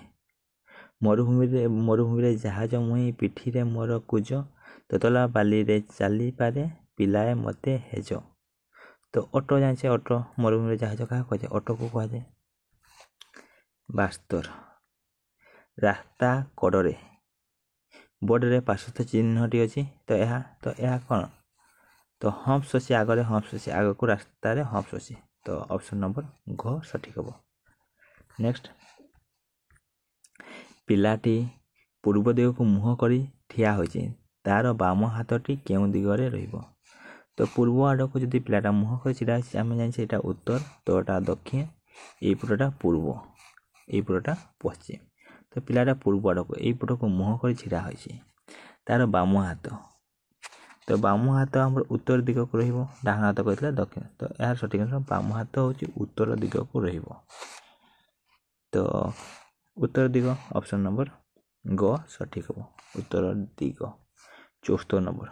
ମରୁଭୂମିରେ ଜାହାଜ ମୁହିଁ, ପିଠିରେ ମୋର କୁଜ, ତତଲା ବାଲିରେ ଚାଲିପାରେ, ପିଲାଏ ମୋତେ ହେଜ। ତ ଅଟୋ ଜାଣିଛେ, ଅଟୋ ମରୁଭୂମିରେ ଜାହାଜ କାହା କୁହାଯାଏ? ଅଟୋକୁ କୁହାଯାଏ। 72, ରାସ୍ତା କଡ଼ରେ ବୋର୍ଡ଼ରେ ପାର୍ଶ୍ୱସ୍ଥ ଚିହ୍ନଟି ଅଛି, ତ ଏହା କ'ଣ? ତ ହମ୍ପସ୍ ଅଛି, ଆଗରେ ହମ୍ପସ୍ ଅଛି, ଆଗକୁ ରାସ୍ତାରେ ହମ୍ପସ୍ ଅଛି। ତ ଅପସନ୍ ନମ୍ବର ଘ ସଠିକ୍ ହେବ। ନେକ୍ସଟ, ପିଲାଟି ପୂର୍ବ ଦିଗକୁ ମୁହଁ କରି ଠିଆ ହୋଇଛି, ତାର ବାମ ହାତଟି କେଉଁ ଦିଗରେ ରହିବ? ତ ପୂର୍ବ ଆଡ଼କୁ ଯଦି ପିଲାଟା ମୁହଁ କରି ଛିଡ଼ା ହେଇଛି, ଆମେ ଜାଣିଛେ ଏଇଟା ଉତ୍ତର, ତଳଟା ଦକ୍ଷିଣ, ଏଇପଟଟା ପୂର୍ବ, ଏଇପଟଟା ପଶ୍ଚିମ। ତ ପିଲାଟା ପୂର୍ବ ଆଡ଼କୁ ଏଇପଟକୁ ମୁହଁ କରି ଛିଡ଼ା ହୋଇଛି, ତାର ବାମ ହାତ, ତ ବାମ ହାତ ଆମର ଉତ୍ତର ଦିଗକୁ ରହିବ, ଡାହାଣ ହାତ କହିଥିଲା ଦକ୍ଷିଣ। ତ ଏହାର ସଠିକ୍ ଆନ୍ସର୍ ବାମ ହାତ ହେଉଛି ଉତ୍ତର ଦିଗକୁ ରହିବ। ତ ଉତ୍ତର ଦିଗ ଅପସନ୍ ନମ୍ବର ଗ ସଠିକ୍ ହେବ, ଉତ୍ତର ଦିଗ। 74 ନମ୍ବର,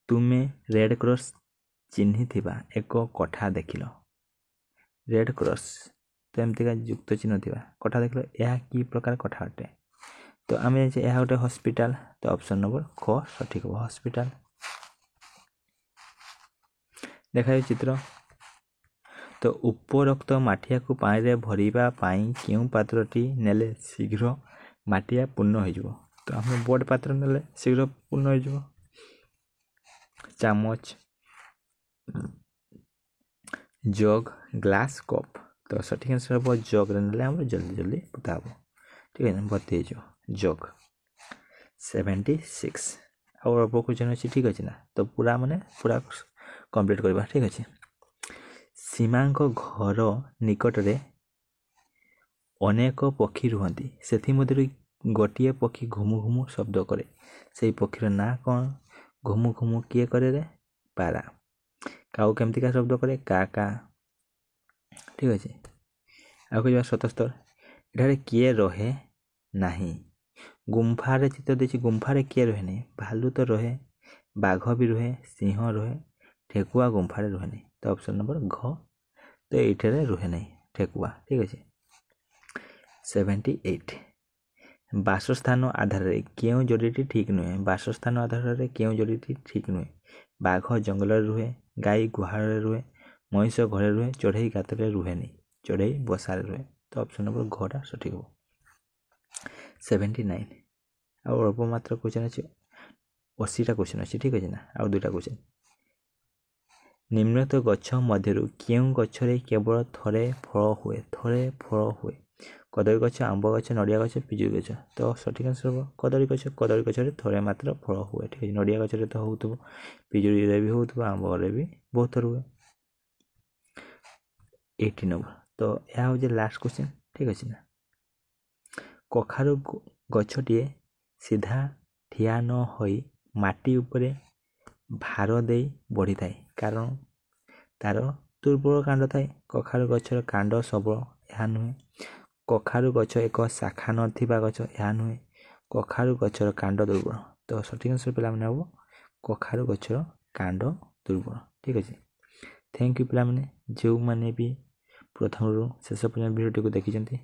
ତୁମେ ରେଡ୍ କ୍ରସ୍ ଚିହ୍ନିଥିବା ଏକ କୋଠା ଦେଖିଲ। ରେଡ୍ କ୍ରସ୍ ତ ଏମିତିକା ଯୁକ୍ତ ଚିହ୍ନ ଥିବା କୋଠା ଦେଖିଲ, ଏହା କି ପ୍ରକାର କୋଠା ଅଟେ? ତ ଆମେ ଜାଣିଛେ ଏହା ଗୋଟେ ହସ୍ପିଟାଲ, ତ ଅପସନ୍ ନମ୍ବର ଖ ସଠିକ୍ ହେବ, ହସ୍ପିଟାଲ। ଦେଖାଯାଉ ଚିତ୍ର। ତ ଉପରୋକ୍ତ ମାଠିଆକୁ ପାଣିରେ ଭରିବା ପାଇଁ କେଉଁ ପାତ୍ରଟି ନେଲେ ଶୀଘ୍ର ମାଠିଆ ପୂର୍ଣ୍ଣ ହୋଇଯିବ? ତ ଆମେ ବଡ଼ ପାତ୍ର ନେଲେ ଶୀଘ୍ର ପୂର୍ଣ୍ଣ ହୋଇଯିବ। ଚାମଚ, ଜଗ୍, ଗ୍ଲାସ୍, କପ୍। ତ ସଠିକ୍ ଆନ୍ସର୍ ହେବ ଜଗ୍ରେ ନେଲେ ଆମର ଜଲ୍ଦି ପୋତା ହେବ। ଠିକ୍ ଅଛି, ଭର୍ତ୍ତି ହେଇଯିବ ଜଗ୍। 76, ଆଉ ଅଳ୍ପ କ୍ୱେଶ୍ଚନ୍ ଅଛି। ଠିକ୍ ଅଛି ନା, ତ ପୁରା କମ୍ପ୍ଲିଟ୍ କରିବା। ଠିକ୍ ଅଛି। ସୀମାଙ୍କ ଘର ନିକଟରେ ଅନେକ ପକ୍ଷୀ ରୁହନ୍ତି, ସେଥିମଧ୍ୟରୁ ଗୋଟିଏ ପକ୍ଷୀ ଘୁମୁ ଘୁମୁ ଶବ୍ଦ କରେ, ସେଇ ପକ୍ଷୀର ନାଁ କ'ଣ? ଘୁମୁ ଘୁମୁ କିଏ କରେ ରେ? ପାରା। କାଉ କେମିତିକା ଶବ୍ଦ କରେ? କା କା। ଠିକ୍ ଅଛି। ଆଉ କହିବା 77, ଏଠାରେ କିଏ ରହେ ନାହିଁ? ଗୁମ୍ଫାରେ ଚିତ୍ର ଦେଇଛି, ଗୁମ୍ଫାରେ କିଏ ରହେ ନାହିଁ? ଭାଲୁ ତ ରହେ, ବାଘ ବି ରୁହେ, ସିଂହ ରୁହେ, ଠେକୁଆ ଗୁମ୍ଫାରେ ରୁହେନି। ତ ଅପସନ୍ ନମ୍ବର ଘ, ତ ଏଇଠାରେ ରୁହେ ନାହିଁ ଠେକୁଆ। ଠିକ୍ ଅଛି। 78, ବାସସ୍ଥାନ ଆଧାରରେ କେଉଁ ଯୋଡ଼ିଟି ଠିକ୍ ନୁହେଁ? ବାସସ୍ଥାନ ଆଧାରରେ କେଉଁ ଯୋଡ଼ିଟି ଠିକ୍ ନୁହେଁ? ବାଘ ଜଙ୍ଗଲରେ ରୁହେ, ଗାଈ ଗୁହାଳରେ ରୁହେ, ମଣିଷ ଘରେ ରୁହେ, ଚଢ଼େଇ ଗାତରେ ରୁହେନି, ଚଢ଼େଇ ବସାରେ ରୁହେ। ତ ଅପସନ୍ ନମ୍ବର ଘଟା ସଠିକ୍ ହେବ। 79, ଆଉ ଅଳ୍ପ ମାତ୍ର କ୍ୱେଶ୍ଚନ୍ ଅଛି, 80ଟା କ୍ୱେଶ୍ଚନ୍ ଅଛି। ଠିକ୍ ଅଛି ନା, ଆଉ 2ଟା କ୍ୱେଶ୍ଚନ୍। ନିମ୍ନଲିଖିତ ଗଛ ମଧ୍ୟରୁ କେଉଁ ଗଛରେ କେବଳ ଥରେ ଫଳ ହୁଏ? ଥରେ ଫଳ ହୁଏ। କଦଳୀ ଗଛ, ଆମ୍ବ ଗଛ, ନଡ଼ିଆ ଗଛ, ପିଜୁଳି ଗଛ। ତ ସଠିକ୍ ଆନ୍ସର୍ ହେବ କଦଳୀ ଗଛ। କଦଳୀ ଗଛରେ ଥରେ ମାତ୍ର ଫଳ ହୁଏ। ଠିକ୍ ଅଛି। ନଡ଼ିଆ ଗଛରେ ତ ହେଉଥିବ, ପିଜୁଳିରେ ବି ହେଉଥିବ, ଆମ୍ବରେ ବି ବହୁତ ଥର ହୁଏ। 80 ନମ୍ବର, ତ ଏହା ହେଉଛି ଲାଷ୍ଟ କ୍ୱେଶ୍ଚନ୍। ଠିକ୍ ଅଛି ନା। କଖାରୁ ଗଛଟିଏ ସିଧା ଠିଆ ନ ହୋଇ ମାଟି ଉପରେ ଭାର ଦେଇ ବଢ଼ିଥାଏ, କାରଣ ତାର ଦୁର୍ବଳ କାଣ୍ଡ ଥାଏ। କଖାରୁ ଗଛର କାଣ୍ଡ ସବଳ, ଏହା ନୁହେଁ। କଖାରୁ ଗଛ ଏକ ଶାଖା ନଥିବା ଗଛ, ଏହା ନୁହେଁ। କଖାରୁ ଗଛର କାଣ୍ଡ ଦୁର୍ବଳ। ତ ସଠିକ୍ ଆନ୍ସର୍ ପିଲାମାନେ ହେବ କଖାରୁ ଗଛର କାଣ୍ଡ ଦୁର୍ବଳ। ଠିକ୍ ଅଛି। ଥ୍ୟାଙ୍କ ୟୁ ପିଲାମାନେ, ଯେଉଁମାନେ ବି ପ୍ରଥମରୁ ଶେଷ ପର୍ଯ୍ୟନ୍ତ ଭିଡ଼ିଓଟିକୁ ଦେଖିଛନ୍ତି।